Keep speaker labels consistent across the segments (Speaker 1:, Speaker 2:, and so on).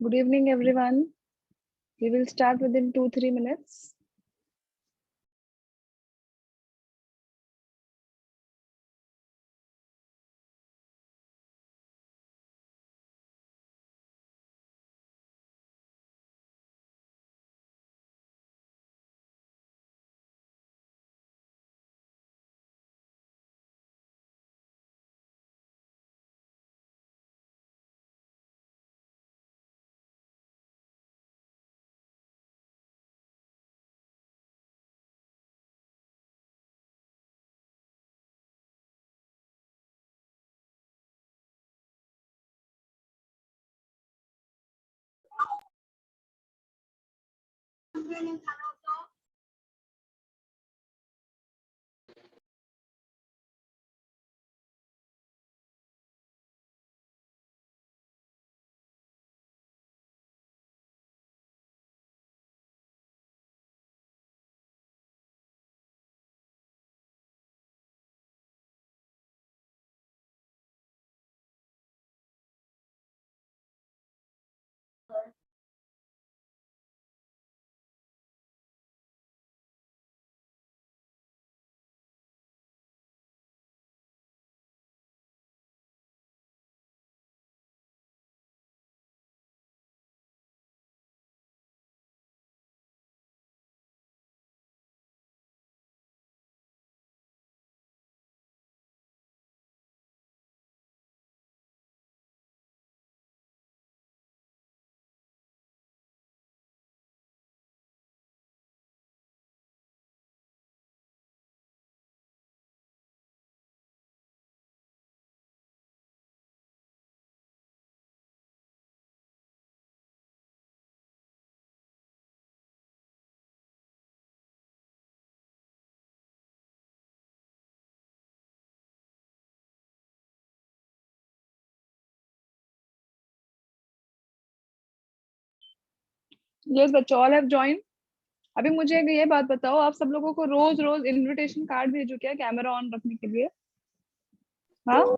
Speaker 1: Good evening, everyone. We will start within 2-3 minutes. Yes, बच्चों, all have joined. अभी मुझे ये बात बताओ, आप सब लोगों को रोज रोज इनविटेशन कार्ड भेजो क्या कैमरा ऑन रखने के लिए? हाँ,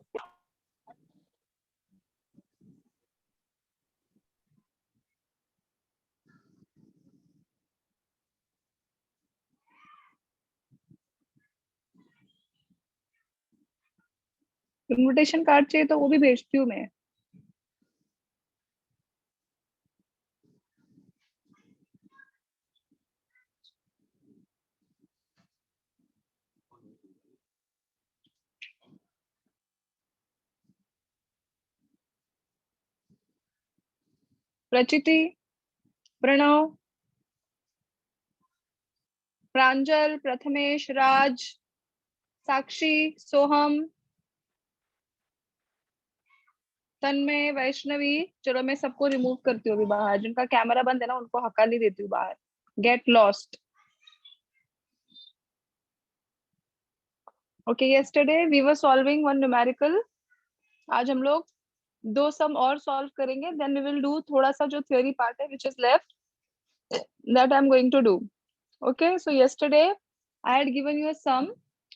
Speaker 1: इनविटेशन कार्ड चाहिए तो वो भी भेजती हूँ मैं। प्रचिति, प्रणव, प्रांजल, प्रथमेश, राज, साक्षी, सोहम, तन्मय, वैष्णवी। चलो मैं सबको रिमूव करती हूँ अभी बाहर। जिनका कैमरा बंद है ना उनको हकाली देती हूँ बाहर। Get lost. Okay, yesterday we were solving one numerical. आज हम लोग दो सम और सॉल्व करेंगे, देन वी विल डू थोड़ा सा जो थ्योरी पार्ट है which is left, that I'm going to do. Okay, so yesterday I had given you a sum.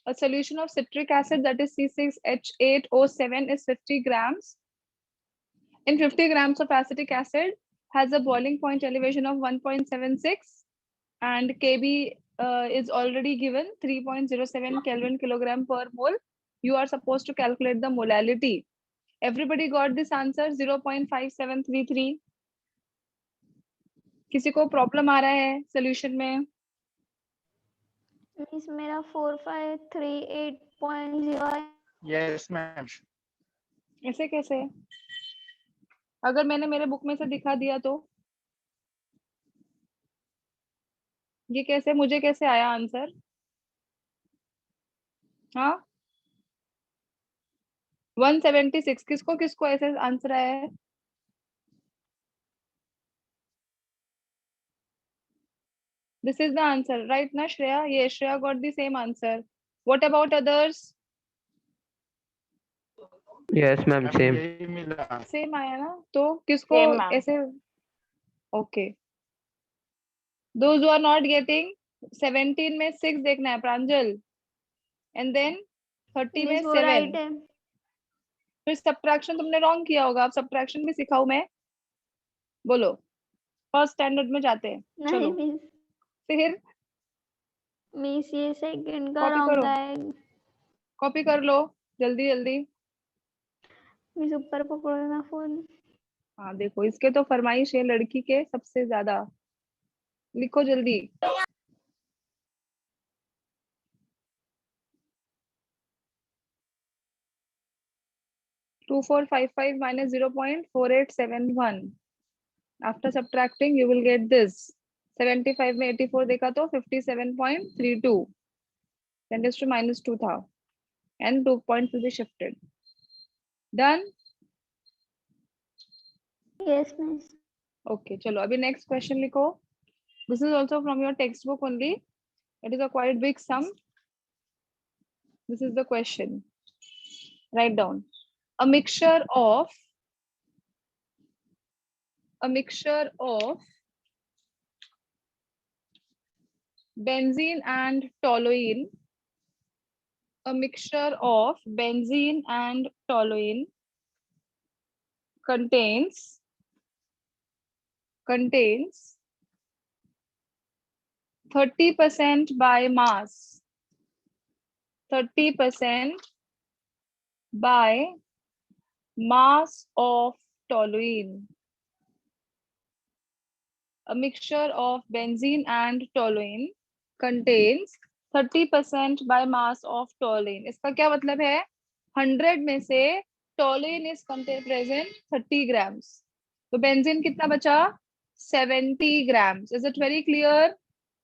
Speaker 1: A solution of citric acid, that is C6H8O7, is 50 grams, In 50 grams of acetic acid has a boiling point elevation of 1.76 and Kb is already given 3.07 Kelvin kilogram per mole. You are supposed to calculate the molality. Everybody got this answer 0.5733. किसी को problem आ रहा है solution में?
Speaker 2: Means मेरा 4538.0 है।
Speaker 3: Yes ma'am.
Speaker 1: ऐसे कैसे? अगर मैंने मेरे बुक में से दिखा दिया तो ये कैसे, मुझे कैसे आया आंसर? हाँ 176, किसको किसको ऐसे आंसर आया है? This is the answer, right na Shreya? Yes, Shreya got the same answer. What about others?
Speaker 4: Yes, ma'am.
Speaker 3: Ma'am
Speaker 4: Same.
Speaker 3: यही मिला।
Speaker 1: सेम आया ना? तो किसको
Speaker 5: Same, ma'am.
Speaker 1: ऐसे? Okay, those who are not getting 17 में 6 देखना है प्रांजल, and then 30 में
Speaker 2: मींस वो
Speaker 1: 7.
Speaker 2: राइट है।
Speaker 1: फिर सब्ट्रैक्शन तुमने रॉन्ग किया होगा। अब सब्ट्रैक्शन भी सिखाऊं मैं? बोलो, फर्स्ट स्टैंडर्ड में जाते हैं।
Speaker 2: नहीं
Speaker 1: चलो
Speaker 2: मींस
Speaker 1: फिर
Speaker 2: ये सेकंड का
Speaker 1: कॉपी
Speaker 2: रॉन्ग
Speaker 1: करो,
Speaker 2: है।
Speaker 1: कॉपी कर लो जल्दी जल्दी।
Speaker 2: मींस ऊपर पकड़ो ना फोन।
Speaker 1: हाँ देखो, इसके तो फरमाइश है लड़की के सबसे ज्यादा। लिखो जल्दी। Two 455 minus 0.4871. After subtracting you will get this. 75 में 84 देखा तो 57.32. 10 raised to minus 2 था and 2 points will be shifted. Done?
Speaker 2: Yes means.
Speaker 1: Okay, चलो अभी next question लिखो. This is also from your textbook only. It is a quite big sum. This is the question. Write down. A mixture of benzene and toluene. A mixture of benzene and toluene contains 30% by mass. 30% by mass of toluene. A mixture of benzene and toluene contains 30% by mass of toluene. इसका क्या मतलब है? 100 में से toluene is present 30 grams. तो benzene कितना बचा? 70 grams. Is it very clear?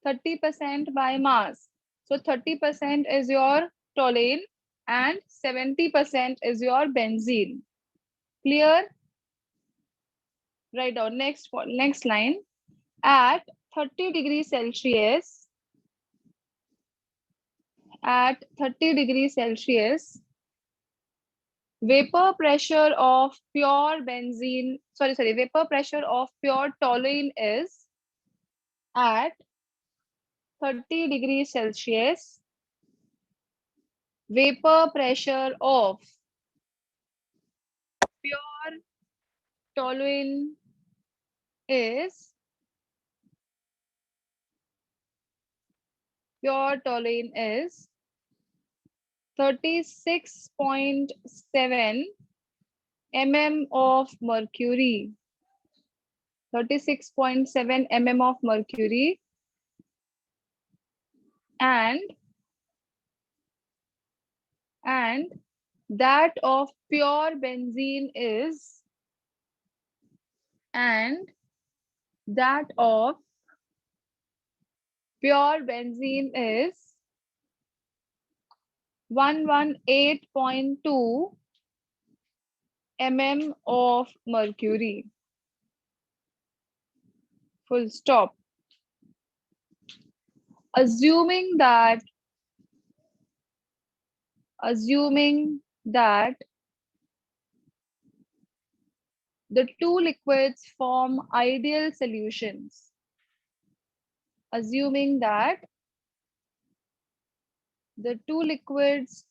Speaker 1: 30% by mass. So 30% is your toluene and 70% is your benzene. Clear? Write down next line. At 30 degrees Celsius, vapor pressure of pure toluene is at 30 degrees Celsius. Vapor pressure of pure toluene is 36.7 mm of mercury. 36.7 mm of mercury, and that of pure benzene is 118.2 mm of mercury. Full stop. Assuming that the two liquids form ideal solutions. Assuming that the two liquids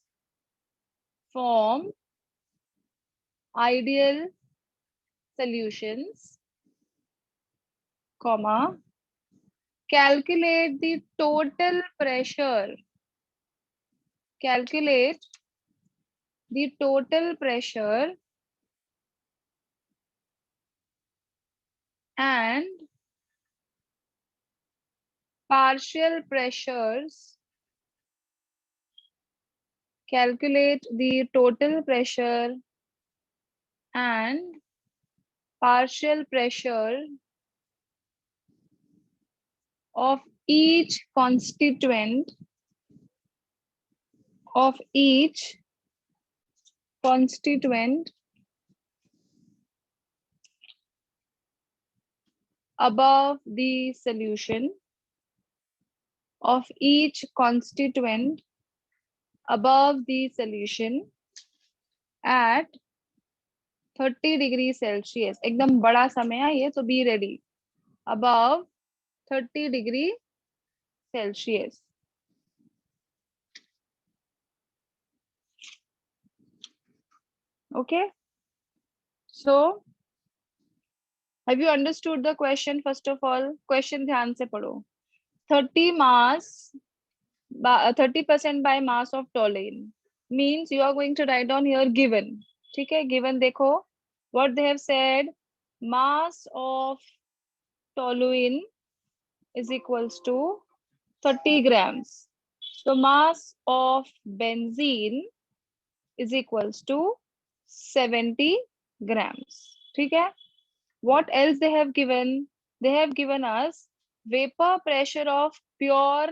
Speaker 1: form ideal solutions, comma, calculate the total pressure. Calculate the total pressure and partial pressures. Calculate the total pressure and partial pressure of each constituent above the solution of each constituent above the solution at 30 degree Celsius. एकदम बड़ा समय है ये, तो be ready. above 30 degree Celsius. Okay, so have you understood the question? First of all, question ध्यान से पढ़ो. 30% by mass of toluene means you are going to write down here given. ठीक है, given देखो what they have said. Mass of toluene is equals to 30 grams. So mass of benzene is equals to 70 grams. ठीक है. What else they have given? They have given us vapor pressure of pure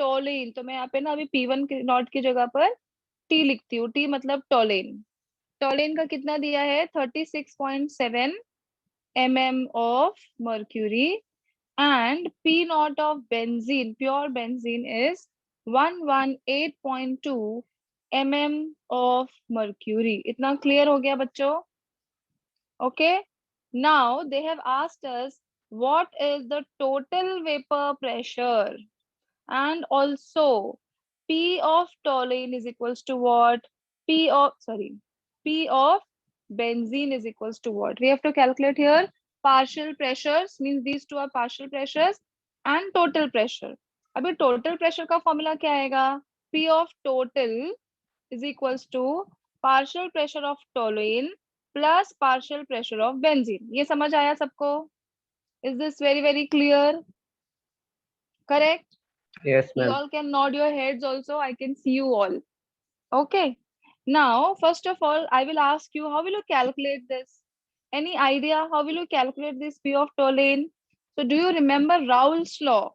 Speaker 1: toluene. तो मैं यहाँ पे ना अभी P1 not की जगह पर T लिखती हूँ. T मतलब टोलेन. टोलेन का कितना दिया है? 36.7 mm of mercury, and P naught of benzene, pure benzene, is 118.2 mm of mercury. इतना clear हो गया बच्चों? Okay. Now they have asked us what is the total vapor pressure, and also P of toluene is equals to what? P of benzene is equals to what? We have to calculate here partial pressures, means these two are partial pressures, and total pressure. अभी total pressure का formula क्या आएगा? P of total is equals to partial pressure of toluene plus partial pressure of benzene. ये समझ आया सबको? Is this very very clear? Correct?
Speaker 3: Yes,
Speaker 1: You
Speaker 3: ma'am.
Speaker 1: all can nod your heads also. I can see you all. Okay. Now, first of all, I will ask you, how will you calculate this? Any idea how will you calculate this P of toluene? So do you remember Raoult's law?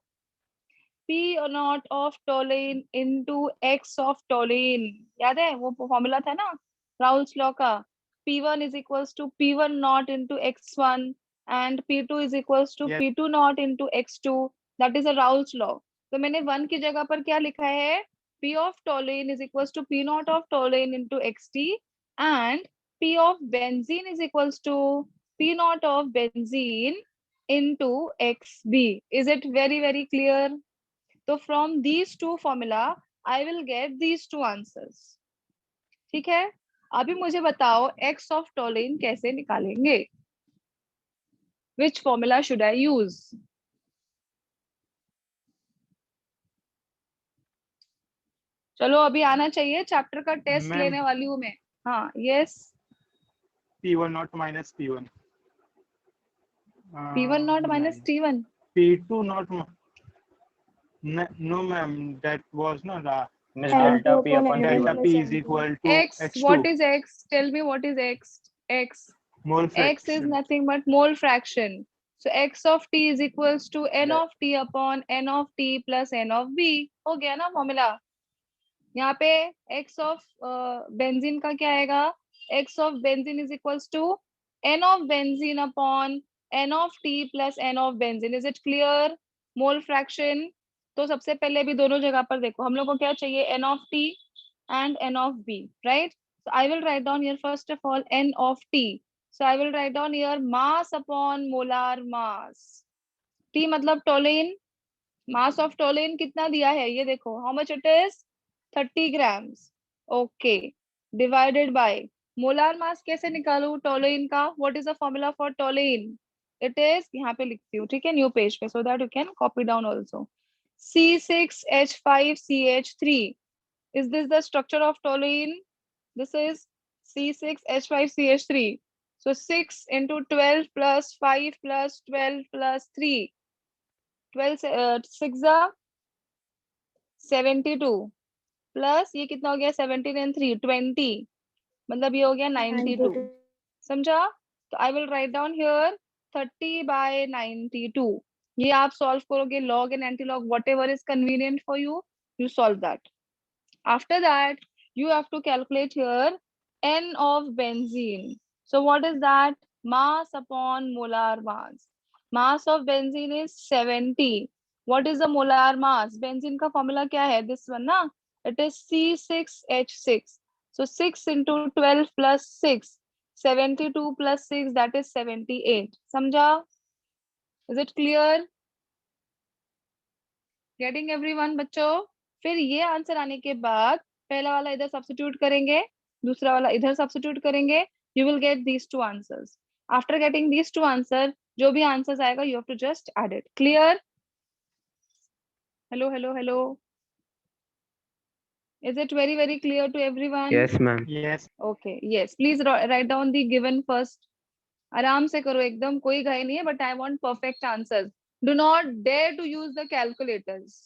Speaker 1: P naught of toluene into X of toluene. याद है वो formula था ना Raoult's law का? P1 is equals to P1 naught into X1 and P2 is equals to
Speaker 4: Yes.
Speaker 1: P2 naught into X2. That is a Raoult's law. तो मैंने 1 की जगह पर क्या लिखा है? P of toluene is equals to P naught of toluene into Xt, and P of benzene is equals to P naught of benzene into Xb. Is it very very clear? So from these two formula, I will get these two answers. ठीक है. अभी मुझे बताओ X of toluene कैसे निकालेंगे? Which formula should I use? चलो अभी आना चाहिए, चैप्टर का टेस्ट
Speaker 4: Ma'am.
Speaker 1: लेने वाली हूँ मैं. हाँ, yes.
Speaker 4: P1 naught minus P1.
Speaker 1: P1 naught minus T1.
Speaker 4: P2 naught. No, ma'am. That was not.
Speaker 3: Miss
Speaker 2: L2
Speaker 3: delta P
Speaker 2: upon
Speaker 3: upon
Speaker 2: L2
Speaker 4: Delta
Speaker 3: T1.
Speaker 4: P
Speaker 2: plus
Speaker 4: is
Speaker 2: M2.
Speaker 4: equal to
Speaker 1: X.
Speaker 4: H2.
Speaker 1: What is X? Tell me what is X. X.
Speaker 4: Mole
Speaker 1: X is
Speaker 4: fraction.
Speaker 1: nothing but mole fraction. So X of T is equals to N of T upon N of T plus N of B. हो गया ना formula? यहाँ पे X of benzene का क्या आएगा? X of benzene is equals to N of benzene upon N of T plus N of benzene. Is it clear? Mole fraction. तो सबसे पहले भी दोनों जगह पर देखो, हम लोग को क्या चाहिए? N of T and N of B, right? So I will write down here first of all N of T. So I will write down here mass upon molar mass. T मतलब toluene. Mass of toluene कितना दिया है? ये देखो. How much it is? 30 grams. Okay. Divided by molar mass कैसे निकालू toluene का? What is the formula for toluene? It is, यहाँ पे लिखती हूँ, ठीक है, न्यू पेज पे, so that you can copy down also. C6H5CH3. Is this the structure of toluene? This is C6H5CH3. So 6 into 12 plus 5 plus 12 plus 3. 12 6 72 plus ये कितना हो गया 17 and 3 20, मतलब ये हो गया 92.
Speaker 2: 92.
Speaker 1: समझा? तो आई विल राइट डाउन हियर 30/92. ये आप सॉल्व करोगे, log and anti log what ever is convenient for you, you solve that. After that, you have to calculate here N of benzene. So what is that? Mass upon molar mass. Mass of benzene is 70. What is the molar mass? Benzene का formula क्या है? This one ना? It is C6H6. So 6 into 12 plus 6. 72 plus 6, that is 78. समझा? Is it clear? Getting everyone बच्चों? फिर ये answer आने के बाद पहला वाला इधर सब्स्टिट्यूट करेंगे, दूसरा वाला इधर सब्स्टिट्यूट करेंगे. You will get these two answers. After getting these two answer, जो भी आंसर्स आएगा you have to just add it. Clear? Hello hello hello. Is it very very clear to everyone?
Speaker 3: Yes, ma'am.
Speaker 4: Yes.
Speaker 1: Okay, yes, please write down the given first. आराम से करो, एकदम कोई घाई नहीं है, but I want perfect answers. Do not dare to use the calculators.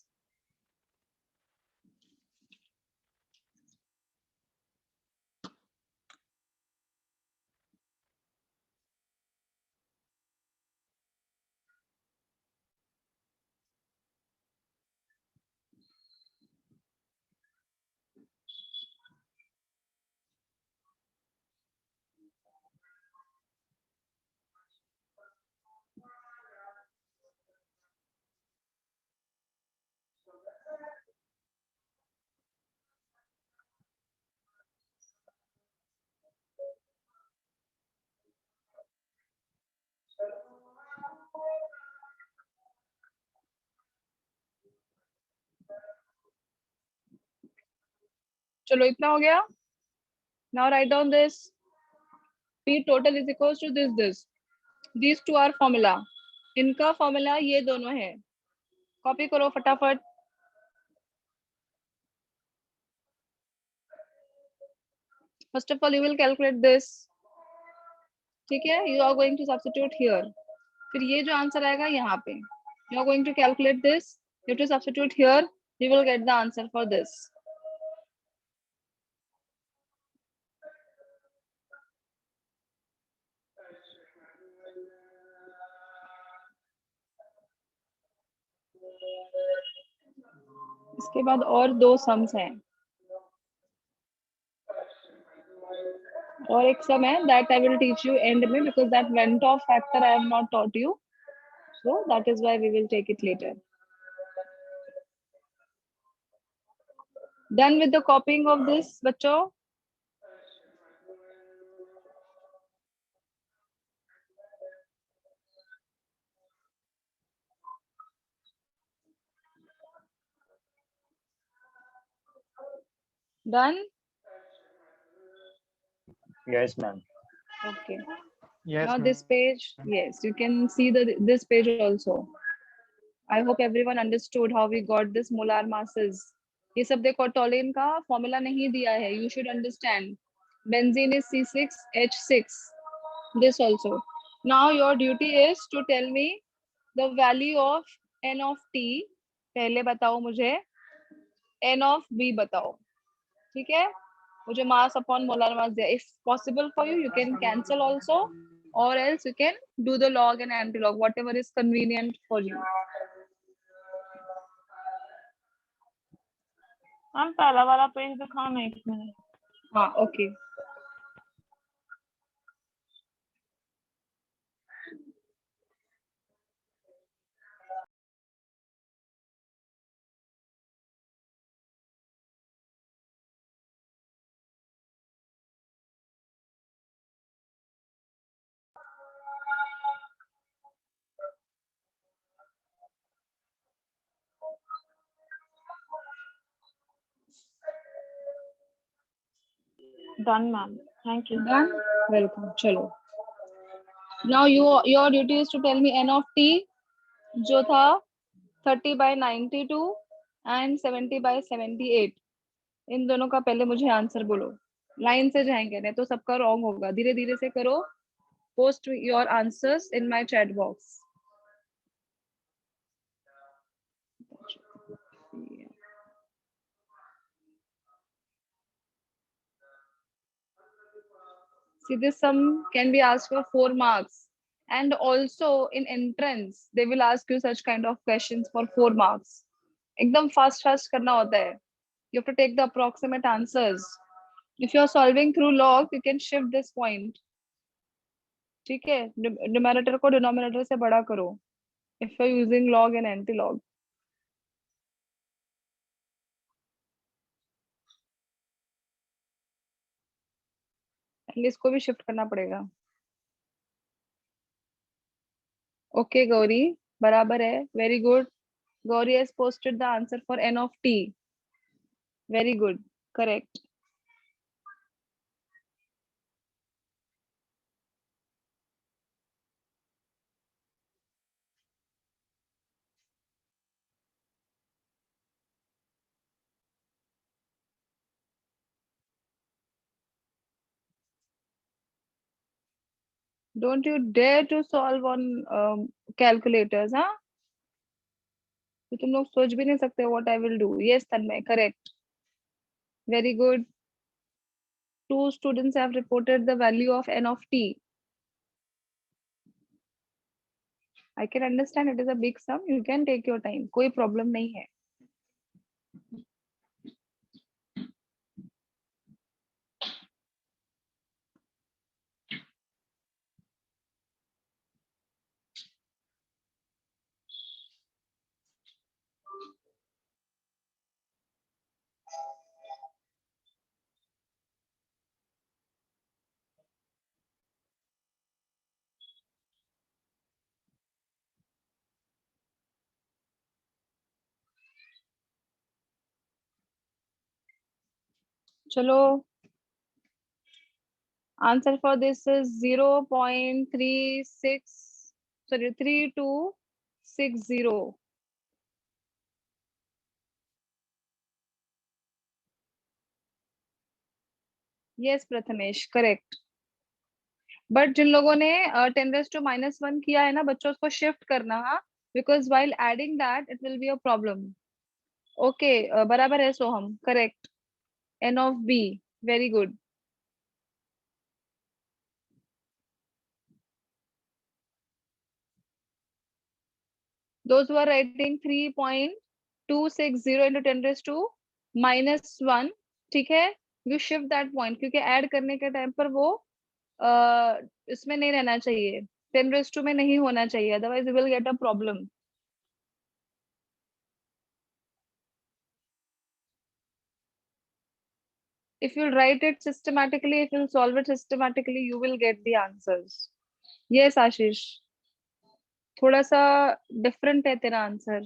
Speaker 1: चलो इतना हो गया. Now write down this. P total is equals to this. These two are formula. इनका formula ये दोनों है. Copy करो फटाफट. First of all, you will calculate this. ठीक है? You are going to substitute here. फिर ये जो आंसर आएगा यहाँ पे. You are going to calculate this. You have to substitute here. You will get the answer for this. इसके बाद और दो सम्स हैं. और एक सम है that I will teach you end में, because that went off factor I have not taught you. So that is why we will take it later. Done with the copying of this, बच्चों? Done?
Speaker 5: Yes, ma'am.
Speaker 1: Okay.
Speaker 4: Yes.
Speaker 1: Now
Speaker 4: ma'am.
Speaker 1: this page, yes, you can see this page also. I hope everyone understood how we got this molar masses. ये सब देखो, toluene का formula नहीं दिया है. You should understand. Benzene is C6H6. This also. Now your duty is to tell me the value of N of T. पहले बताओ मुझे. N of B बताओ. ठीक है? मुझे mass upon molar mass दिया. If possible for you, you can cancel also, or else you can do the log and anti-log, whatever is convenient for you.
Speaker 6: Ma'am पहला वाला पेज दिखाओ ना 1 minute.
Speaker 1: हाँ, okay.
Speaker 6: Done, ma'am. Thank you.
Speaker 1: Done? Welcome. चलो. Now your duty is to tell me n of t जो था 30/92 and 70/78. इन दोनों का पहले मुझे आंसर बोलो. लाइन से जाएंगे, नहीं तो सबका रॉन्ग होगा. धीरे धीरे से करो. Post your answers in my chat box. See, this sum can be asked for 4 marks. And also in entrance, they will ask you such kind of questions for 4 marks. एकदम fast करना होता है. You have to take the approximate answers. If you are solving through log, you can shift this point. ठीक है? Numerator को denominator से बड़ा करो. If you are using log and anti-log. इसको भी शिफ्ट करना पड़ेगा. Okay, गौरी बराबर है. Very good. Gauri has posted the answer for n of t. Very good. Correct. Don't you dare to solve on calculators, huh? तो तुम लोग सोच भी नहीं सकते what I will do. Yes, Tanmay, correct. Very good. 2 students have reported the value of n of t. I can understand it is a big sum. You can take your time. कोई problem नहीं है. चलो. Answer for this is 3260. Yes, Prathamesh, correct. But जिन लोगों ने 10⁻⁻1 किया है ना बच्चों, उसको शिफ्ट करना. हाँ, because while adding that it will be a problem. Okay, बराबर है Soham. Correct. n of b. Very good. Those who are writing 3.260 into 10⁻⁻1, ठीक है, you shift that point क्योंकि ऐड करने के टाइम पर वो इसमें नहीं रहना चाहिए. 10⁻² में नहीं होना चाहिए, otherwise you will get a problem. If you write it systematically, if you solve it systematically, you will get the answers. Yes, Ashish. थोड़ा सा different है तेरा answer.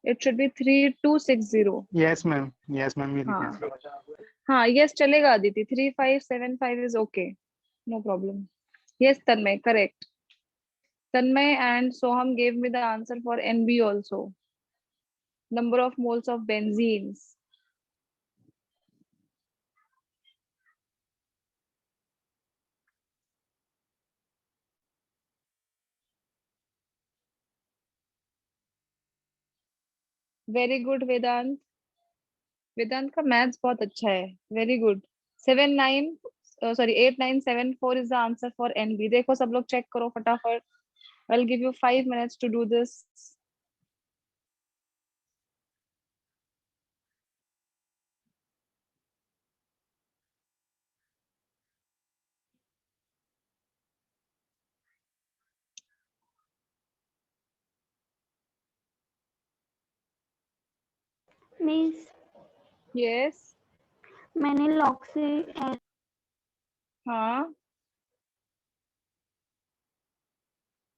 Speaker 1: It should be 3260.
Speaker 4: Yes, ma'am. Yes, ma'am.
Speaker 1: हाँ. हाँ, yes चलेगा Aditi. 3575 is okay. No problem. Yes, Tanmay, correct. Tanmay and Soham gave me the answer for NB also. Number of moles of benzenes. Very good, Vedant. वेदांत का maths बहुत अच्छा है. Very good. 8974 is the answer for NB. देखो सब लोग check करो फटाफट. I'll give you 5 minutes to do this.
Speaker 2: Miss
Speaker 1: Yes.
Speaker 2: मैंने लॉक से
Speaker 1: हाँ.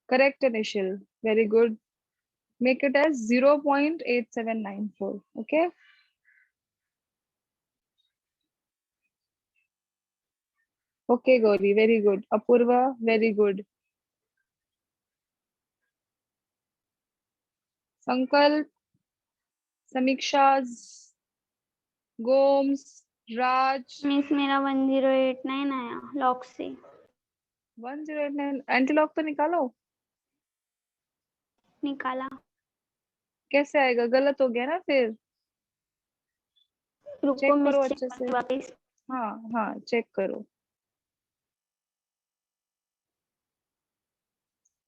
Speaker 1: Correct, initial. Very good. Make it as 0.8794. Okay. Okay, Gauri, very good. Apurva, very good. Sankalp, Samiksha, Gomes, Raj,
Speaker 2: miss मेरा 1089 आया lock से
Speaker 1: 1089 antilog तो निकालो।
Speaker 2: निकाला।
Speaker 1: कैसे आएगा? गलत हो गया ना फिर।
Speaker 2: रुको
Speaker 1: चेक
Speaker 2: मिस
Speaker 1: करो
Speaker 2: चेक
Speaker 1: अच्छे से।
Speaker 2: करती वापस।
Speaker 1: हाँ हाँ, चेक करो।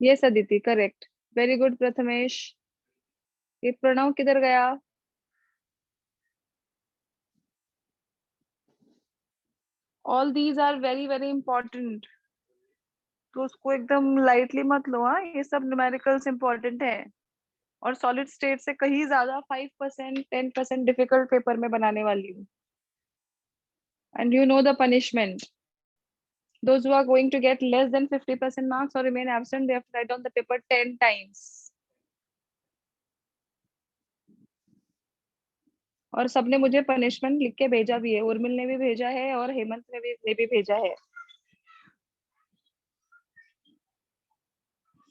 Speaker 1: ये Aditi, correct. Very good Prathamesh. ये प्रणव किधर गया? All these are very very important, तो उसको एकदम लाइटली मत लो। हाँ, ये सब न्यूमेरिकल्स इंपॉर्टेंट है, और सॉलिड स्टेट से कहीं ज्यादा 5% 10% डिफिकल्ट पेपर में बनाने वाली हूँ। And you know the punishment, those who are going to get less than 50% marks or remain absent, they have to write down the paper 10 times. और सबने मुझे पनिशमेंट लिख के भेजा भी है, उर्मिल ने भी भेजा है और हेमंत ने भी भेजा है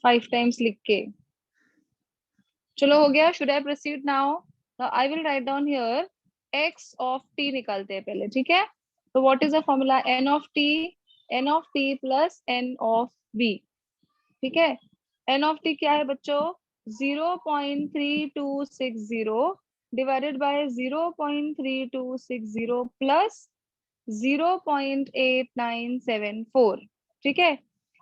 Speaker 1: 5 times लिख के। चलो हो गया। Should I proceed now? I will write down here x of t निकालते हैं पहले, ठीक है? तो what is the formula? n of t plus n of v, ठीक है? n ऑफ t क्या है बच्चों? 0.3260 डिवाइडेड बाय 0.3260 प्लस 0.8974, ठीक है?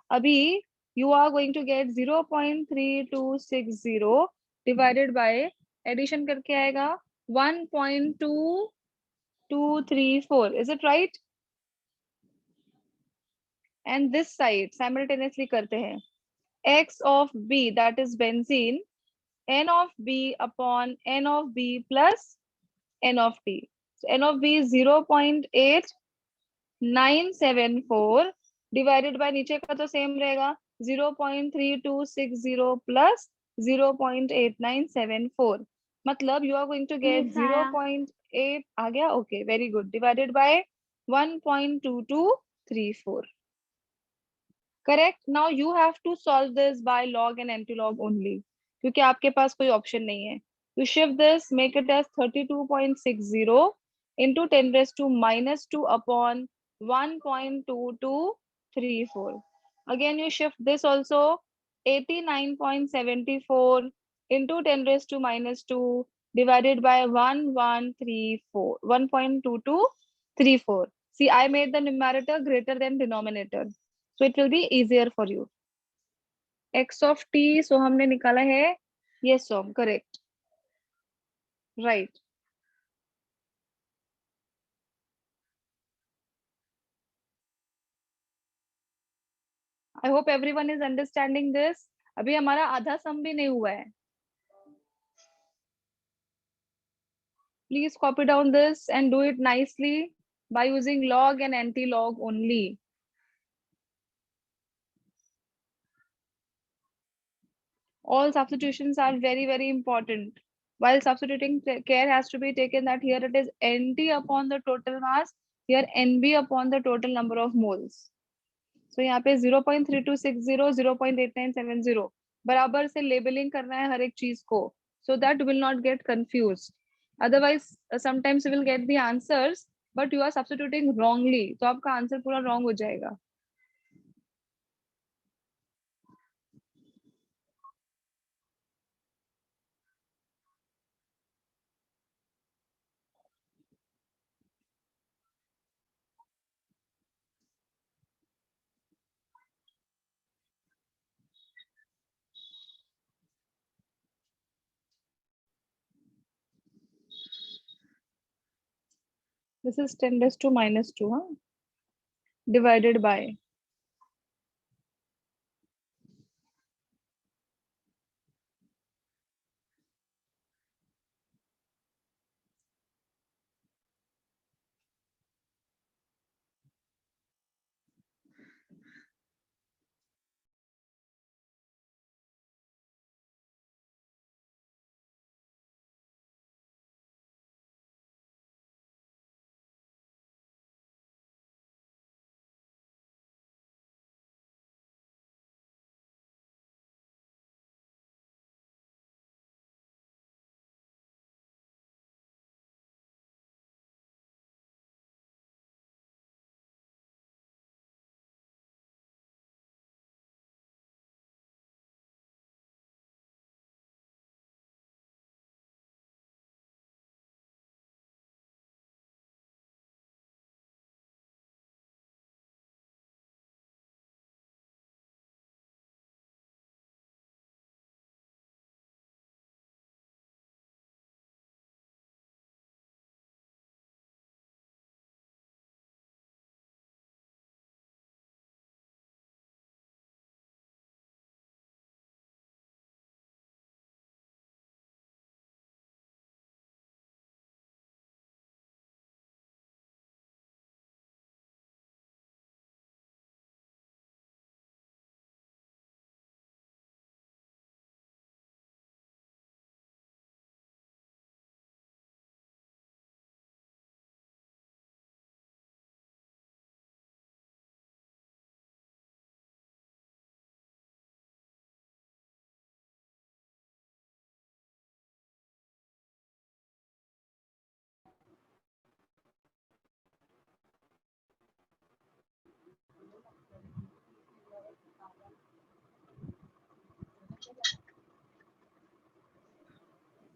Speaker 1: अभी you are going to get 0.3260 divided by, addition करके आएगा 1.2234, is it right? and this side simultaneously करते हैं। x of b, that is benzene, n of b upon n of b plus n of t. So n of b is 0.8974 divided by, नीचे का तो same रहेगा, 0.3260 plus 0.8974, मतलब you are going to get
Speaker 2: miss आया
Speaker 1: 0.8 आ गया। okay, very good, divided by 1.2234, correct? now you have to solve this by log and anti-log only, क्योंकि आपके पास कोई ऑप्शन नहीं है। you shift this, make it as 32.60 into 10 raised to minus 2 upon 1.2234. again you shift this also, 89.74 into 10 raised to minus 2 divided by 1.2234. see, I made the numerator greater than denominator, so it will be easier for you. x of t, so हमने निकाला है ये sum, correct, right. I hope everyone is understanding this. अभी हमारा आधा sum भी नहीं हुआ है। Please copy down this and do it nicely by using log and anti-log only. All substitutions are very very important. While substituting, care has to be taken that here it is nt upon the total mass, here nb upon the total number of moles. So यहाँ पे 0.3260 0.8970 बराबर से labelling करना है हर एक चीज को, so that will not get confused. Otherwise sometimes you will get the answers but you are substituting wrongly, तो आपका आंसर पूरा wrong हो जाएगा। This is 10 raised to minus 2, huh? Divided by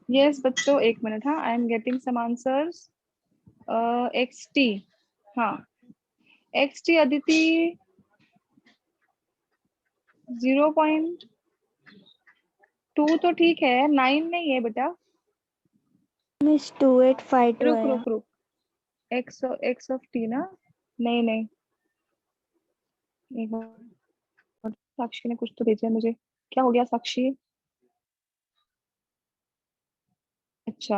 Speaker 1: yes बच्चों, एक मिनट। हाँ, I am getting some answers. XT, हाँ XT Aditi 0.2 तो ठीक है, 9 नहीं है बेटा।
Speaker 2: मिस 2852
Speaker 1: रुक
Speaker 2: आया।
Speaker 1: रुक रुक, x ऑफ t ना? नहीं नहीं, एक मिनट, साक्षी ने कुछ तो भेजा है मुझे। क्या हो गया साक्षी? अच्छा,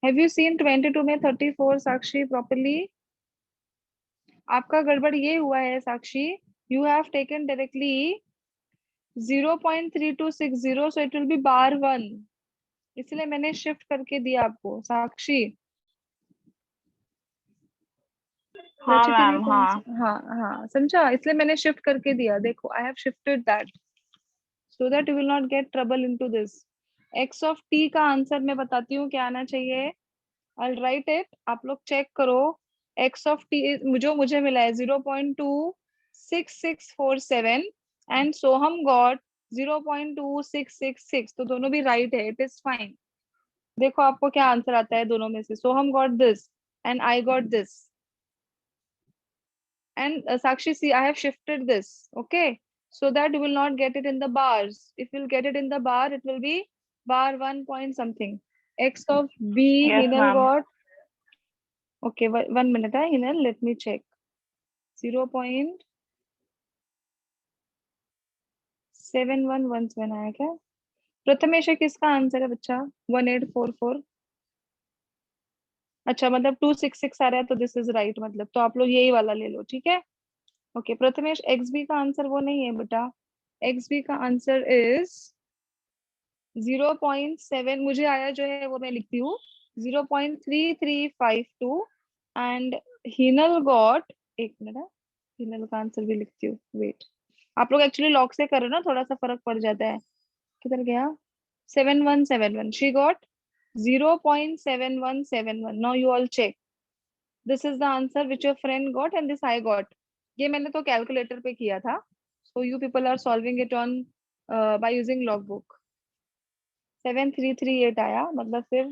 Speaker 1: हैव यू सीन 22 में 34 साक्षी प्रॉपर्ली? आपका गड़बड़ ये हुआ है Sakshi, you have taken directly 0.3260, so it will be bar 1, इसलिए मैंने शिफ्ट करके दिया आपको साक्षी।
Speaker 6: हाँ
Speaker 1: रचिति ने
Speaker 6: मैम,
Speaker 1: कौन
Speaker 6: हाँ।
Speaker 1: सा, हाँ हाँ समझा, इसलिए मैंने शिफ्ट करके दिया। देखो I have shifted that so that you will not get trouble into this. x of t का आंसर मैं बताती हूँ क्या आना चाहिए। I'll write it, आप लोग चेक करो। x of t जो मुझे मिला है 0.26647 and सोहम got 0.2666, तो दोनों भी राइट है, इट इज फाइन। देखो आपको क्या आंसर आता है दोनों में से। Soham got this and I got this and Sakshi, see I have shifted this, okay, so that you will not get it in the bars. If you'll get it in the bar, it will be bar 1 point something. X of B,
Speaker 6: yes
Speaker 1: Hinal
Speaker 6: ma'am.
Speaker 1: got, okay, 1 minute, Hinal, let me check. 0.7117 आया क्या? प्रथमेश किसका answer है बच्चा? 1844। अच्छा, मतलब 266 आ रहा है, तो दिस इज राइट, मतलब तो आप लोग यही वाला ले लो, ठीक है। ओके प्रथमेश, एक्स बी का आंसर वो नहीं है बेटा। एक्स बी का आंसर इज 0.7, मुझे आया जो है वो मैं लिखती हूँ 0.3352 एंड हिनल गॉट, एक मिनट, हिनल का आंसर भी लिखती हूँ, वेट। आप लोग एक्चुअली लॉक से करो ना, थोड़ा सा फर्क पड़ जाता है। किधर गया? 7171, she got 0.7171। Now you all check, this is the answer which your friend got and this I got. ये मैंने तो कैलकुलेटर पे किया था, so you people are solving it on by using log book. 7338 आया, मतलब फिर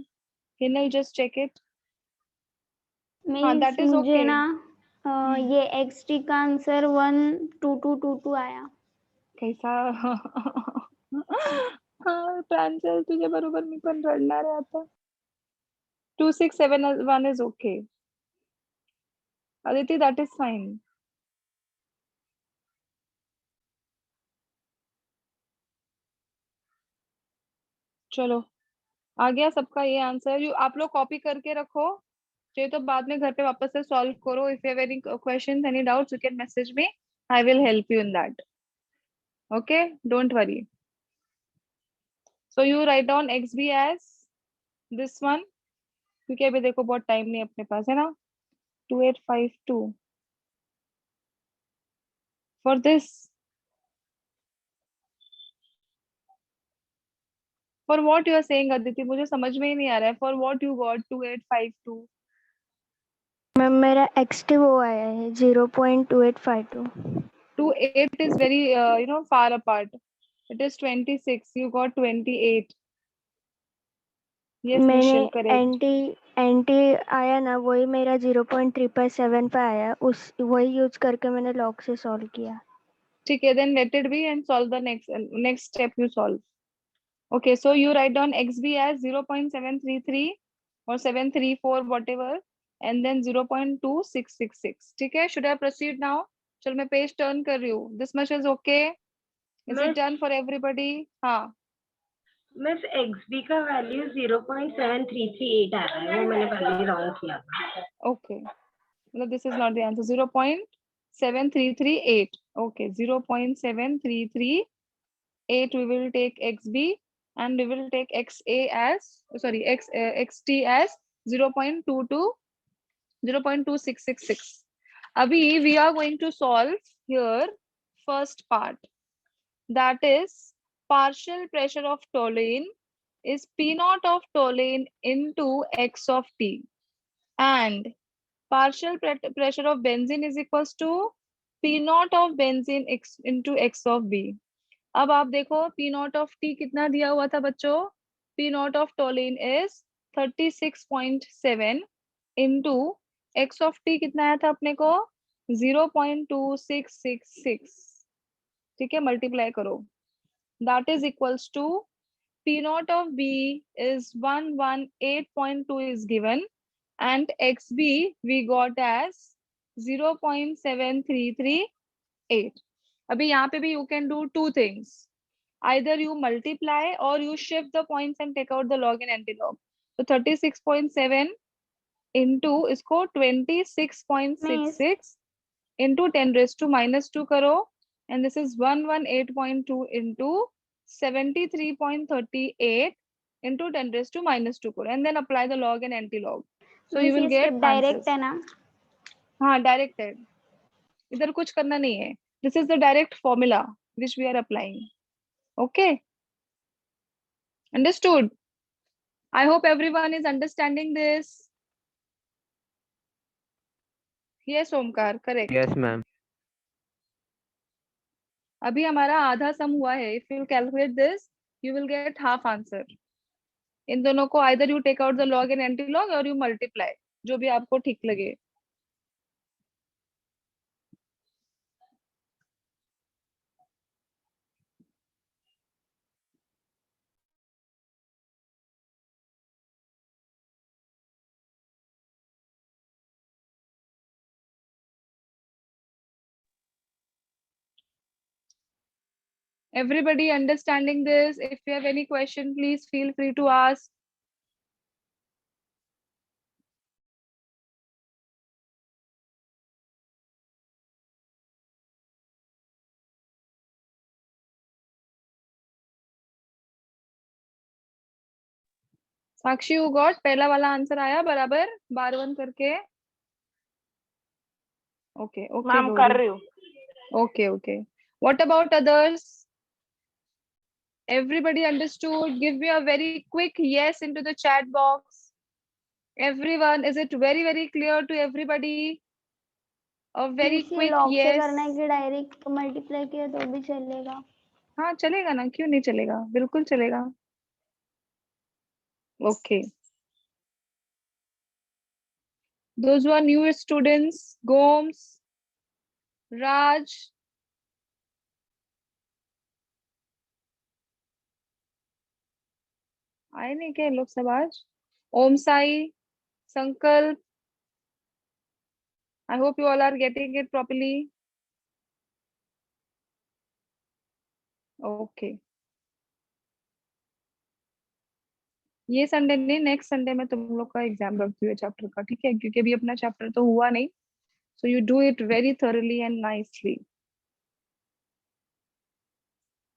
Speaker 1: हिनल जस्ट चेक इट। हाँ
Speaker 2: मिस
Speaker 1: दैट इज
Speaker 2: मुझे
Speaker 1: ओके।
Speaker 2: ना ये XT का आंसर 12222 आया।
Speaker 1: कैसा? हाँ प्रांजल, तुझे बरोबर मी पण रडणार आहे आता। 2671 is okay Aditi, that is fine. चलो आ गया सबका ये आंसर। यू आप लोग कॉपी करके रखो, चाहिए तो बाद में घर पे वापस से सॉल्व करो। If you have any questions, any doubts, you can message me, I will help you in that, okay, don't worry. So you write down X B as this one, क्योंकि अभी देखो बहुत टाइम नहीं अपने पास है ना। 2852 for this, for what you are saying Aditi, मुझे समझ में ही नहीं आ रहा है। For what you got 2852?
Speaker 2: Ma'am मेरा XT वो आया है 0.2852।
Speaker 1: 28 is very far apart, it is 26, you got 28। yes
Speaker 2: मैंने
Speaker 1: Michelle, correct।
Speaker 2: एंटी एंटी आया ना, वही मेरा 0.357 पे आया, उस वही यूज करके मैंने लॉग से सॉल्व किया।
Speaker 1: ठीक है, then let it be and solve the next step you solve। okay, so you write down xb as 0.733 or 734 whatever, and then 0.2666, ठीक है। should I proceed now? चल मैं पेज टर्न कर रही हूँ। this much is okay, is it done for everybody? हाँ
Speaker 3: miss XB का value 0.7338 आ रहा है, वो मैंने पहले रॉन्ग किया था।
Speaker 1: okay, मतलब this is not the answer। 0.7338, okay, 0.7338 we will take xb, and we will take xa as, sorry, xt as 0.2666। abhi we are going to solve here first part, that is partial pressure of toluene is p naught of toluene into x of t, and partial pressure of benzene is equals to p naught of benzene x into x of b. अब आप देखो P not of T कितना दिया हुआ था बच्चों, P not of toluene is 36.7 into x of T कितना आया था अपने को 0.2666, ठीक है, मल्टीप्लाई करो, that is equals to P naught of B is 118.2 is given and XB we got as 0.7338. अभी यहाँ पे भी you can do two things. Either you multiply or you shift the points and take out the log and antilog. So 36.7 into इसको 26.66 into 10 raised to minus 2 करो and this is 118.2 into 73.38 into 10 raised to minus 2 करो and then apply the log and anti-log. So you will get
Speaker 2: direct है ना?
Speaker 1: हाँ direct है, इधर कुछ करना नहीं है. This is the direct formula which we are applying. Okay, understood? I hope everyone is understanding this. Yes, Omkar, correct.
Speaker 5: Yes, ma'am.
Speaker 1: अभी हमारा आधा सम हुआ है. If you calculate this, you will get half answer. इन दोनों को either you take out the log and anti-log or you multiply, जो भी आपको ठीक लगे. Everybody understanding this? If you have any question, please feel free to ask. Sakshi, you got पहला वाला answer आया बराबर बार वन करके? Okay, okay.
Speaker 6: Ma'am
Speaker 1: Gauri.
Speaker 6: कर रही हूँ.
Speaker 1: Okay, okay. What about others? Everybody understood? Give me a very quick yes into the chat box. Everyone, is it very, very clear to everybody? A very quick
Speaker 2: log से
Speaker 1: yes.
Speaker 2: करना है कि direct multiply किया तो भी चलेगा?
Speaker 1: हाँ चलेगा ना, क्यों नहीं चलेगा, बिल्कुल चलेगा. Okay. Those who are new students, Gomes, Raj, आए नहीं क्या ये लोग सब आज? Om Sai, Sankalp, I hope you all are getting it properly. Okay. ये संडे नहीं, नेक्स्ट संडे में तुम लोग का एग्जाम रखती है चैप्टर का, ठीक है, क्योंकि अभी अपना चैप्टर तो हुआ नहीं. So you do it very thoroughly and nicely.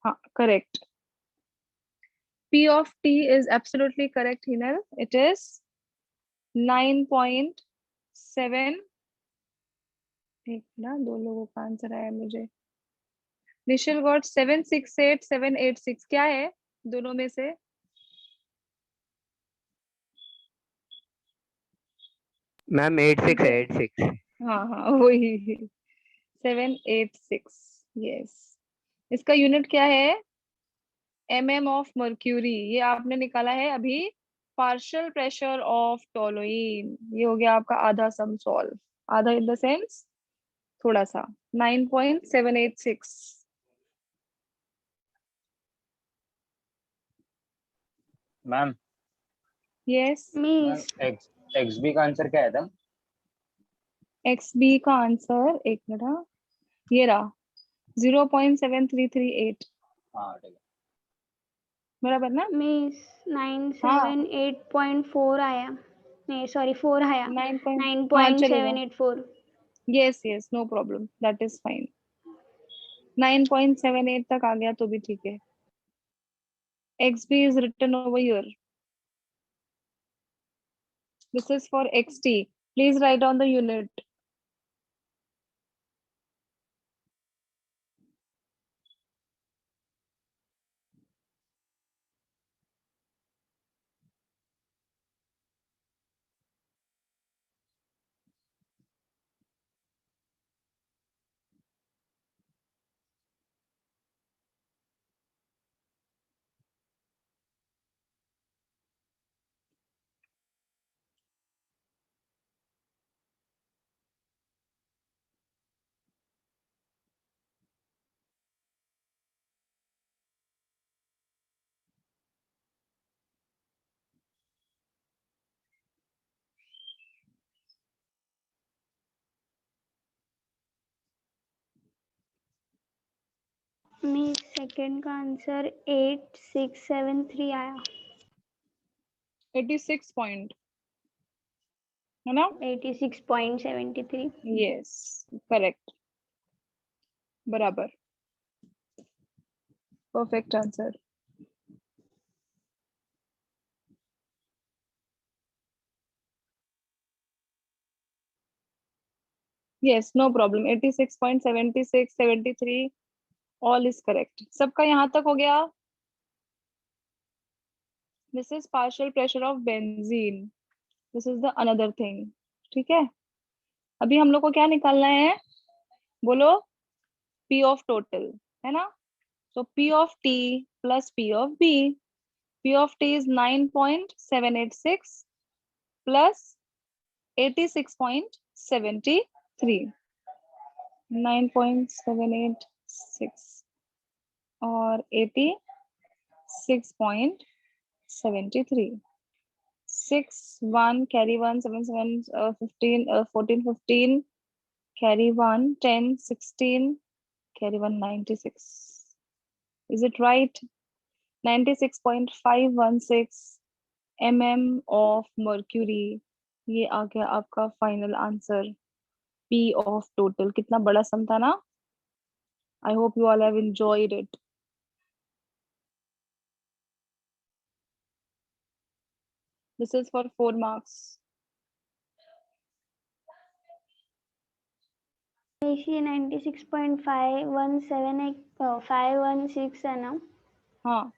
Speaker 1: हाँ, correct. P of T is absolutely correct, Hinal. It is 9.7. एक ना दो लोगों का आंसर आया मुझे. निशिल गॉट 768, 786. क्या है दोनों में से?
Speaker 5: मैम 86.
Speaker 1: हाँ हाँ वही 786. यस. इसका यूनिट क्या है? mm of mercury. ये आपने निकाला है अभी पार्शियल प्रेशर ऑफ टोलुइन. ये हो गया आपका आधा सम सॉल्व. आधा इन द सेंस थोड़ा सा. 9.786.
Speaker 7: Ma'am
Speaker 1: yes.
Speaker 2: Miss
Speaker 7: X B का आंसर क्या है था?
Speaker 1: एक्स बी का आंसर एक मिनट, ये रहा 0.7338.
Speaker 7: हाँ ठीक है.
Speaker 1: बराबर ना?
Speaker 2: मिस 978.4 आया. नहीं सॉरी 4 आया.
Speaker 1: 9. हाँ चलेगा.
Speaker 2: 9.784.
Speaker 1: Yes yes, no problem, that is fine. 9.78 तक आ गया तो भी ठीक है. XB is written over here. This is for XT. Please write down the unit.
Speaker 2: Miss second का आंसर 8673 आया।
Speaker 1: 86 पॉइंट है ना?
Speaker 2: 86.73।
Speaker 1: यस, करेक्ट, बराबर, perfect answer. Yes, no problem. 86.76, 73 all is correct. सबका यहाँ तक हो गया? This is partial pressure of benzene, this is the another thing. ठीक है, अभी हम लोग को क्या निकालना है? बोलो। P ऑफ टोटल, है ना? So P of T plus P of B. P of T is 9.786 plus 86.73. 9.786 और 86.73. 6 1 carry 1 7 7 15 14 15 carry 1 10 16 carry 1 96. Is it right? 96.516 mm of mercury. ये आ गया आपका final answer. P of total। कितना बड़ा सम था ना? I hope you all have enjoyed it. This is for 4 marks.
Speaker 2: ये 96.516 है ना?
Speaker 1: हाँ,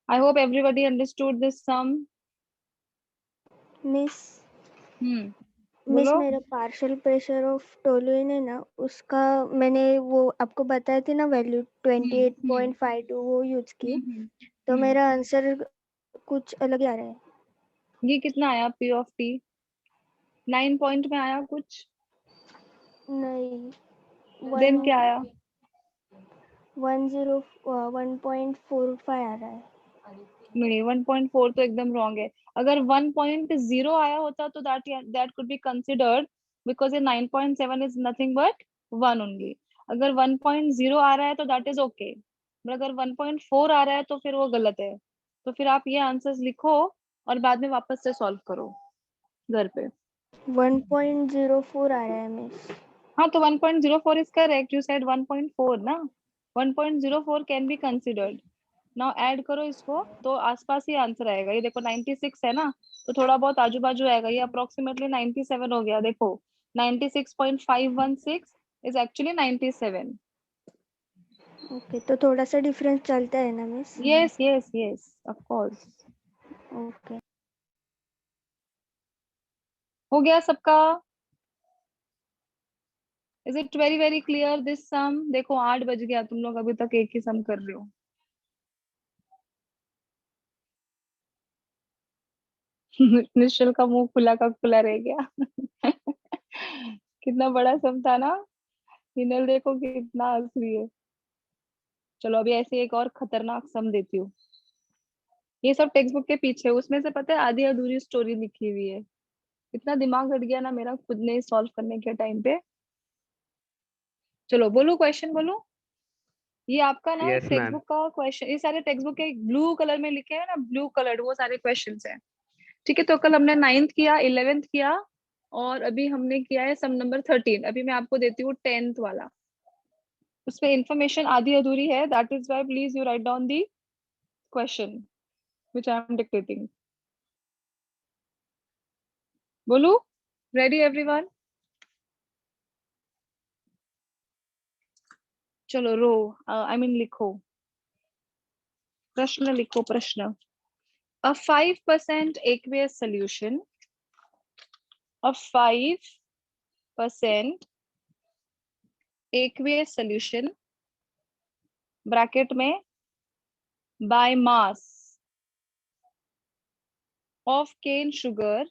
Speaker 1: I hope everybody understood this sum.
Speaker 2: Miss
Speaker 1: miss
Speaker 2: miss मेरा पार्शियल प्रेशर ऑफ टोलुइन है ना, उसका मैंने वो आपको बताया थी ना वैल्यू 28.52 वो यूज की, तो मेरा आंसर कुछ अलग ही आ रहा है।
Speaker 1: ये कितना आया? P of T 9 पॉइंट में आया कुछ?
Speaker 2: नहीं,
Speaker 1: देन क्या आया?
Speaker 2: 1.45 आ रहा है।
Speaker 1: नहीं, 1.4 तो एकदम रॉन्ग है। अगर 1.0 आया होता तो that could be considered, because ये 9.7 इज नथिंग बट 1 ओनली। अगर 1.0 आ रहा है तो दैट इज ओके, बट अगर 1.4 आ रहा है तो फिर वो गलत है। तो फिर आप ये आंसर्स लिखो और बाद में वापस से सॉल्व करो घर पे।
Speaker 2: 1.04 आ रहा है मिस।
Speaker 1: हाँ, तो 1.04 इज करेक्ट। यू सेड 1.4 ना? 1.04 can be considered. Now add करो इसको तो आसपास ही आंसर आएगा। ये देखो 96 है ना, तो थोड़ा बहुत आजू बाजू आएगा। ये अप्रोक्सीमेटली 97 हो गया। देखो 96.516 इज एक्चुअली 97।
Speaker 2: ओके, तो थोड़ा सा डिफरेंस चलता है ना miss?
Speaker 1: Yes yes yes, of course.
Speaker 2: Okay,
Speaker 1: हो गया सबका? Is it very very clear this sum? देखो 8 बज गया, तुम लोग अभी तक एक ही सम कर रहे हो। निश्चल का मुंह खुला का खुला रह गया। कितना बड़ा सम था ना? हिनल देखो कितना हंस रही है। चलो अभी ऐसे एक और खतरनाक सम देती हूँ। ये सब टेक्स्ट बुक के पीछे, उसमें से पता है आधी अधूरी स्टोरी लिखी हुई है। इतना दिमाग हट गया ना मेरा खुद ने सॉल्व करने के टाइम पे। चलो बोलो, क्वेश्चन बोलो। ये आपका ना
Speaker 5: यस
Speaker 1: टेक्स्ट
Speaker 5: मैम।
Speaker 1: बुक का क्वेश्चन, ये सारे टेक्स्ट बुक के ब्लू कलर में लिखे हैं ना, ब्लू कलर वो सारे क्वेश्चन हैं। ठीक है, तो कल हमने 9th किया, 11th किया, और अभी हमने किया है सम नंबर 13। अभी मैं आपको देती हूँ 10th वाला। उसमें इंफॉर्मेशन आधी अधूरी है, that is why please you write down the question which I am dictating. बोलू, रेडी एवरीवन? चलो रो, आई मीन लिखो, प्रश्न लिखो, प्रश्न। A 5% aqueous solution, a 5% aqueous solution bracket में by mass of cane sugar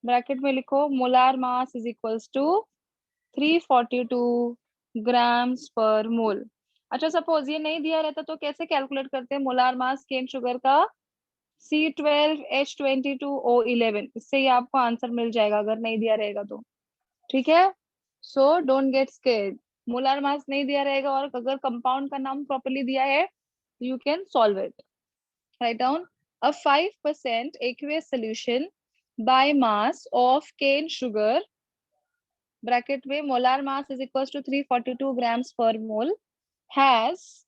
Speaker 1: bracket में लिखो molar mass is equals to 342 grams per mole। अच्छा सपोज ये नहीं दिया रहता तो कैसे कैलकुलेट करते हैं मोलार मास केन शुगर का? C12H22O11, इससे ही आपको आंसर मिल जाएगा अगर नहीं दिया रहेगा तो। ठीक है, so don't get scared. Molar mass नहीं दिया रहेगा और अगर कंपाउंड का नाम प्रॉपर्ली दिया है, you can solve it. Write down a 5% aqueous solution by mass of cane sugar, bracket में molar mass is equal to 342 grams per mole, has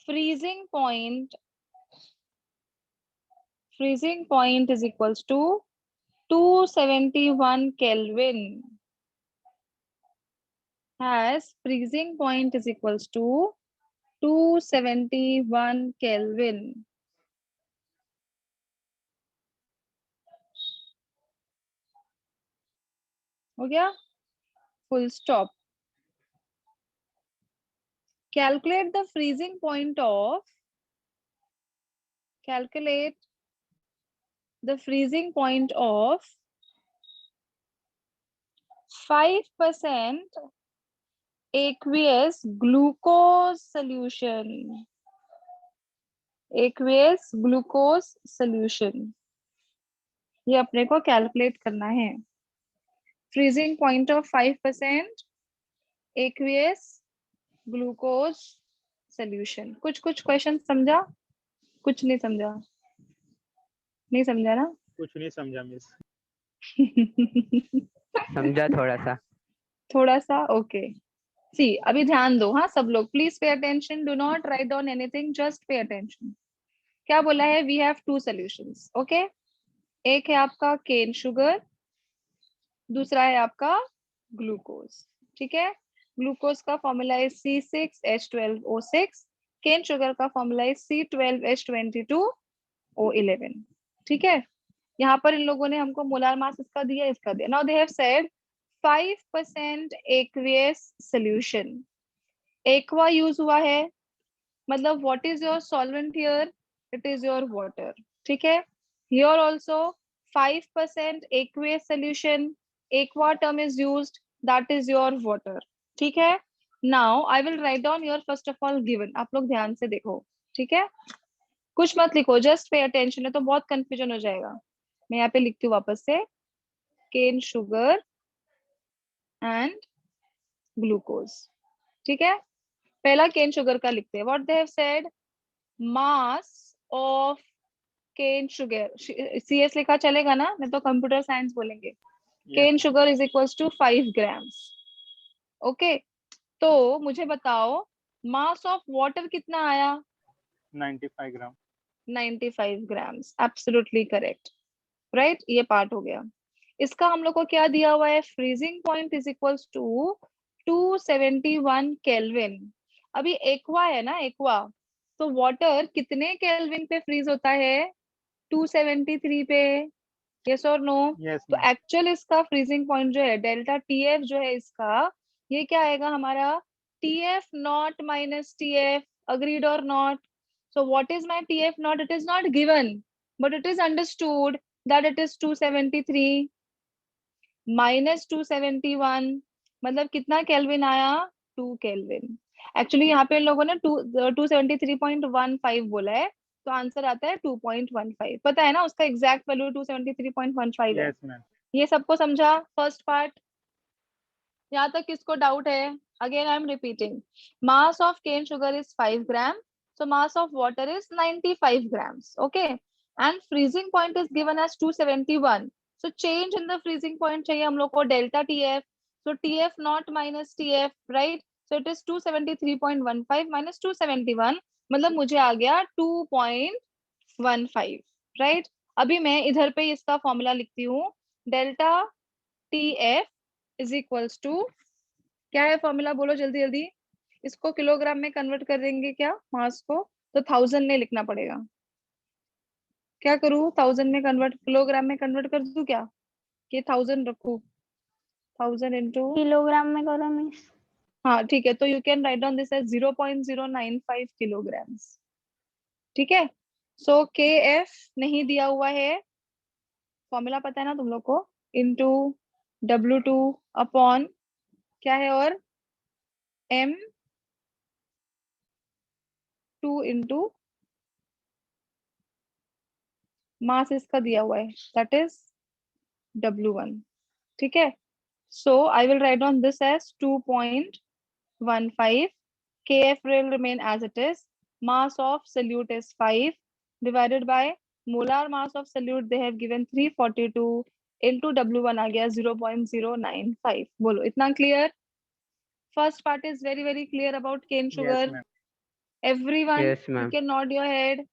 Speaker 1: freezing point is equals to 271 Kelvin, has freezing point is equals to 271 Kelvin. हो गया, full stop. Calculate the freezing point of 5% aqueous glucose solution. aqueous glucose solution, ये अपने को calculate करना है। Freezing point of 5% aqueous glucose solution. कुछ question समझा, कुछ नहीं समझा? नहीं समझा ना?
Speaker 4: कुछ नहीं समझा मिस।
Speaker 5: समझा
Speaker 1: थोड़ा सा ओके। सी अभी ध्यान दो, हाँ सब लोग please pay attention, do not write down anything, just pay attention. क्या बोला है? We have 2 solutions, okay. एक है आपका केन शुगर, दूसरा है आपका ग्लूकोज। ठीक है, ग्लूकोज का फॉर्मूला है C6H12O6, केन शुगर का फॉर्मूला है C12H22O11। ठीक है, यहाँ पर इन लोगों ने हमको मोलार मास इसका दिया, इसका दिया। Now they have said 5% aqueous solution, aqua use हुआ है, मतलब what is your solvent here? It is your water. ठीक है, here also 5% aqueous solution, aqua term is used, that is your water। ठीक है, now I will write down your first of all given. आप लोग ध्यान से देखो, ठीक है, कुछ मत लिखो, जस्ट पे अटेंशन, है तो बहुत कंफ्यूजन हो जाएगा। मैं यहाँ पे लिखती हूँ वापस से, केन शुगर एंड ग्लूकोज। ठीक है, पहला केन शुगर का लिखते हैं। What they have said, mass of cane sugar, CS लिखा चलेगा ना, नहीं तो कंप्यूटर साइंस बोलेंगे। Cane sugar is equals to 5 grams. Okay, तो मुझे बताओ मास ऑफ वाटर कितना आया?
Speaker 4: 95 gram.
Speaker 1: 95 grams, absolutely correct. Right, ये पार्ट हो गया। इसका हम लोग को क्या दिया हुआ है? Freezing point is equals to 271 kelvin. अभी एक्वा है ना, एक्वा, तो वाटर कितने केल्विन पे फ्रीज होता है? 273 पे, यस और नो?
Speaker 4: यस
Speaker 1: तो एक्चुअल इसका फ्रीजिंग पॉइंट जो है डेल्टा TF जो है इसका, ये क्या आएगा हमारा? TF naught minus TF, agreed और not? So what is my TF naught? It is not given, but it is understood that it is 273 minus 271, मतलब कितना केल्विन आया? 2 केल्विन। एक्चुअली यहाँ पे इन लोगों ने 273.15 बोला है, तो आंसर आता है 2.15। पता है ना उसका एग्जैक्ट वैल्यू 273.15 है।
Speaker 4: Yes ma'am.
Speaker 1: ये सबको समझा फर्स्ट पार्ट? यहाँ तक किसको डाउट है? Again I am repeating, mass of cane sugar is 5 gram, so mass of water is 95 grams, okay, and freezing point is given as 271, so change in the freezing point चाहिए हम लोग को delta TF, so TF not minus TF, right, so it is 273.15 minus 271, मतलब मुझे आ गया 2.15, right। अभी मैं इधर पे इसका फॉर्मूला लिखती हूँ, delta TF is equals to, क्या है फॉर्मूला बोलो जल्दी जल्दी, इसको किलोग्राम में कन्वर्ट कर देंगे क्या मास को? तो 1000 में लिखना पड़ेगा। क्या करूँ, 1000 में कन्वर्ट, किलोग्राम में कन्वर्ट कर दूं क्या, कि 1000 रखूं? 1000 इंटू
Speaker 6: किलोग्राम में करो मिस।
Speaker 1: हाँ ठीक है, तो you can write down this as 0.095 kilograms. ठीक है, सो KF नहीं दिया हुआ है, फॉर्मूला पता है ना तुम लोग को, इंटू W2 अपॉन क्या है, और m2 into मास इसका दिया हुआ है, दैट इज W1. ठीक है, so I will write on this as 2.15. Kf will remain as it is. Mass of solute is 5 divided by molar mass of solute they have given 342 into W1 आ गया 0.095. बोलो, इतना clear? First part is very very clear about cane sugar.
Speaker 4: Yes, ma'am.
Speaker 1: Everyone,
Speaker 5: Yes,
Speaker 1: you
Speaker 5: ma'am.
Speaker 1: can nod your head.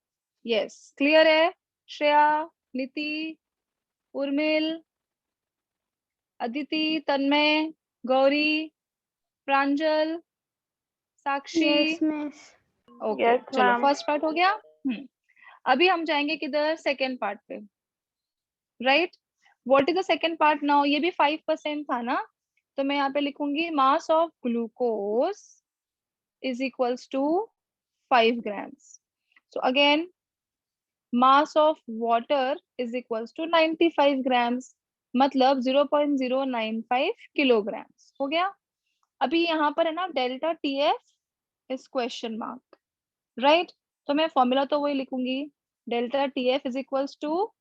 Speaker 1: Yes, clear है? Shreya, Niti, Urmil, Aditi, Tanmay, Gauri, Pranjal, Sakshi.
Speaker 2: Yes miss.
Speaker 1: Okay,
Speaker 6: Yes,
Speaker 1: चलो
Speaker 6: ma'am.
Speaker 1: First part हो गया. अभी हम जाएंगे किधर? सेकेंड पार्ट पे. Right, what is the second part now? ये भी 5% था ना, तो मैं यहाँ पे लिखूंगी mass of glucose is equals to 5 grams. So again, mass of water is equals to 95 grams. मतलब 0.095 kilograms. हो गया. अभी यहाँ पर है ना delta TF is question mark, right? तो मैं फॉर्मूला तो वही लिखूंगी, delta TF is equals to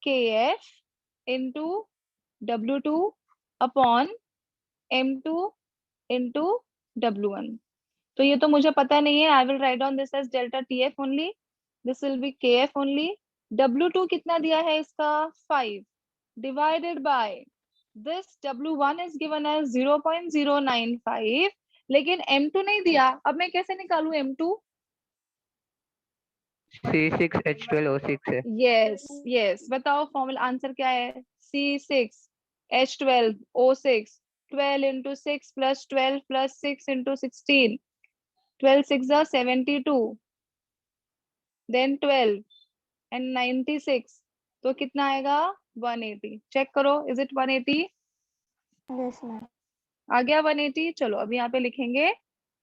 Speaker 1: KF into W2 upon M2 into W1. तो ये तो मुझे पता नहीं है. I will write on this as delta TF only. This will be KF only. W2 कितना दिया है इसका? 5 divided by this W1 is given as 0.095, लेकिन M2 नहीं दिया. अब मैं कैसे निकालू M2?
Speaker 5: C6H12O6 है.
Speaker 1: यस यस, बताओ फॉर्मूला आंसर क्या है? C6H12O6. 12 into 6 plus 12 plus 6 into 16. 12 6 are 72. Then 12 and 96. तो कितना आएगा? 180. चेक करो, इज इट 180?
Speaker 2: Yes ma'am.
Speaker 1: आ गया 180. चलो अभी यहाँ पे लिखेंगे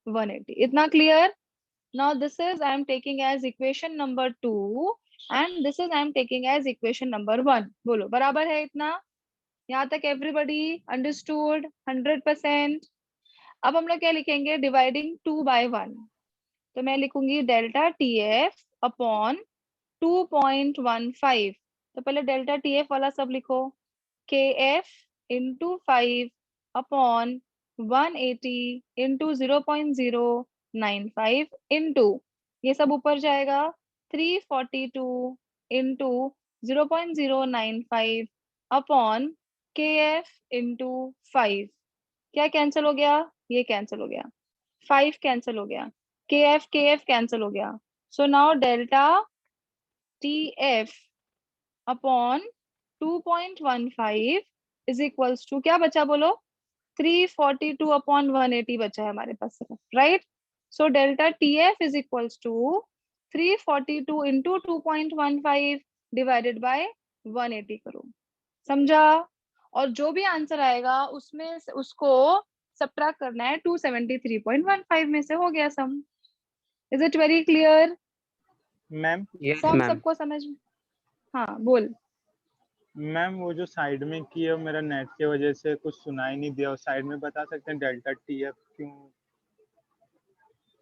Speaker 1: 180. इतना clear? Now this is I am taking as equation number 2 and this is I am taking as equation number 1. बोलो, बराबर है इतना? यहाँ तक एवरीबडी अंडरस्टूड 100%? अब हम लोग क्या लिखेंगे? Dividing 2 by 1. तो मैं लिखूंगी डेल्टा TF अपॉन 2.15. तो पहले डेल्टा TF वाला सब लिखो, KF into 5 upon 180 into 0.095 into ये सब ऊपर जाएगा 342 इंटू 0.095 अपॉन KF इंटू 5. क्या कैंसिल हो गया? ये कैंसिल हो गया. 5 कैंसिल हो गया. KF कैंसिल हो गया. So now delta TF upon 2.15 is equals to क्या बचा? बोलो, 342 अपॉन 180 बचा है हमारे पास, right? So delta TF is equals to 342 into 2.15 divided by 180 करो. समझा? और जो भी आंसर आएगा उसमें से उसको सब्ट्रैक्ट करना है 273.15 में से. हो गया sum. Is it very clear?
Speaker 4: Ma'am
Speaker 5: Yes,
Speaker 1: sum
Speaker 5: ma'am.
Speaker 1: सबको समझ में? हाँ बोल.
Speaker 4: मैम वो जो साइड में किया मेरा नेट की वजह से कुछ सुनाई नहीं दिया. साइड में बता सकते हैं डेल्टा TF क्यों?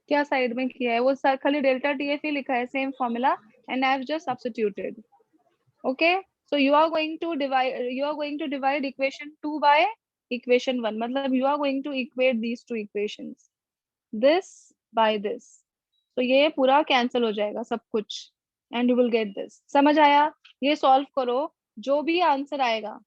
Speaker 1: क्या साइड में किया है? वो खाली डेल्टा TF ही लिखा है, same formula, and I have just substituted. Okay, so you are going to divide equation 2 by equation 1. मतलब you are going to equate these two equations, this by this. तो ये पूरा कैंसिल हो जाएगा सब कुछ and you will get this. समझ आया? ये सॉल्व करो, जो भी आंसर आएगा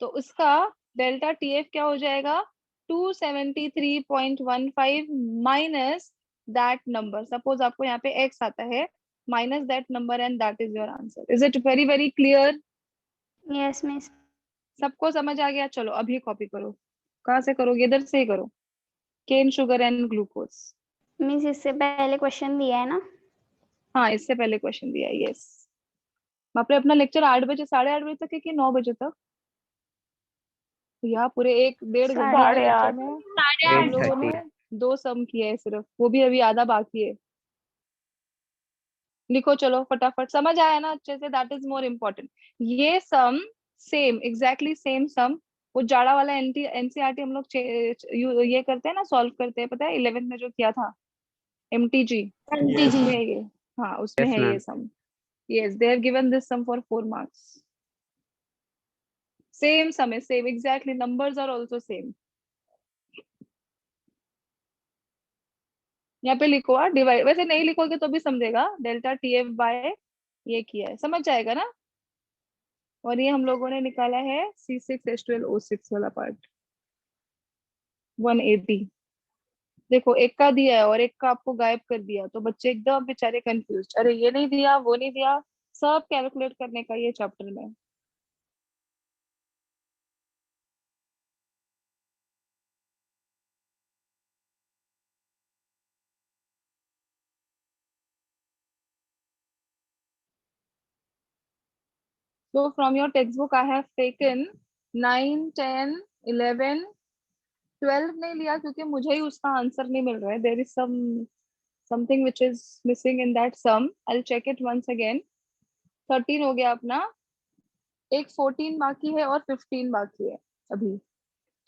Speaker 1: तो उसका डेल्टा TF क्या हो जाएगा? 273.15 माइनस दैट नंबर. सपोज आपको यहाँ पे x आता है, minus that number and that is your answer. Is it very very clear?
Speaker 2: Yes miss.
Speaker 1: सबको समझ आ गया? चलो अभी कॉपी करो. कहाँ से करोगे? इधर से ही करो. Cane sugar and glucose.
Speaker 2: Miss इससे पहले क्वेश्चन दिया है ना?
Speaker 1: हाँ, इससे पहले क्वेश्चन दिया है. यस. बाप रे, अपना लेक्चर 8 बजे 8:30 बजे तक है कि 9 बजे तक? यार पूरे 1-1.5 घंटे के
Speaker 6: साढ़े
Speaker 1: लेक्चर
Speaker 6: आठ.
Speaker 1: में हम लोगों ने
Speaker 5: 8:30.
Speaker 1: 2 सम किए हैं सिर्फ, वो भी अभी आधा बाकी है. लिखो चलो फटाफट. समझ आया ना अच्छे से? That is more important. ये सम सेम, एग्जैक्टली सेम सम वो जाड़ा वाला एनसीईआरटी हम लोग ये करते हैं ना, सॉल्व करते हैं, पता है 11th में जो किया था एमटीजी, उसमें है ये। हाँ उसमें
Speaker 5: Yes,
Speaker 1: है ये
Speaker 5: ma'am.
Speaker 1: Sum. Yes, they have given this sum for 4 marks. Same sum है, same exactly, numbers are also same. यहाँ पे लिखो डिवाइड, वैसे नहीं लिखोगे तो भी समझेगा, डेल्टा टीएफ बाय ये किया है, समझ जाएगा ना। और ये हम लोगों ने निकाला है C6H12O6 वाला पार्ट 180। देखो एक का दिया है और एक का आपको गायब कर दिया, तो बच्चे एकदम बेचारे कंफ्यूज, अरे ये नहीं दिया वो नहीं दिया, सब कैलकुलेट करने का ये चैप्टर में। So from your textbook I have taken 9, 10, 11, 12 नहीं लिया क्योंकि मुझे ही उसका आंसर नहीं मिल रहा है। There is something which is missing in that sum. I'll check it once again. 13 हो गया अपना, एक 14 बाकी है और 15 बाकी है अभी।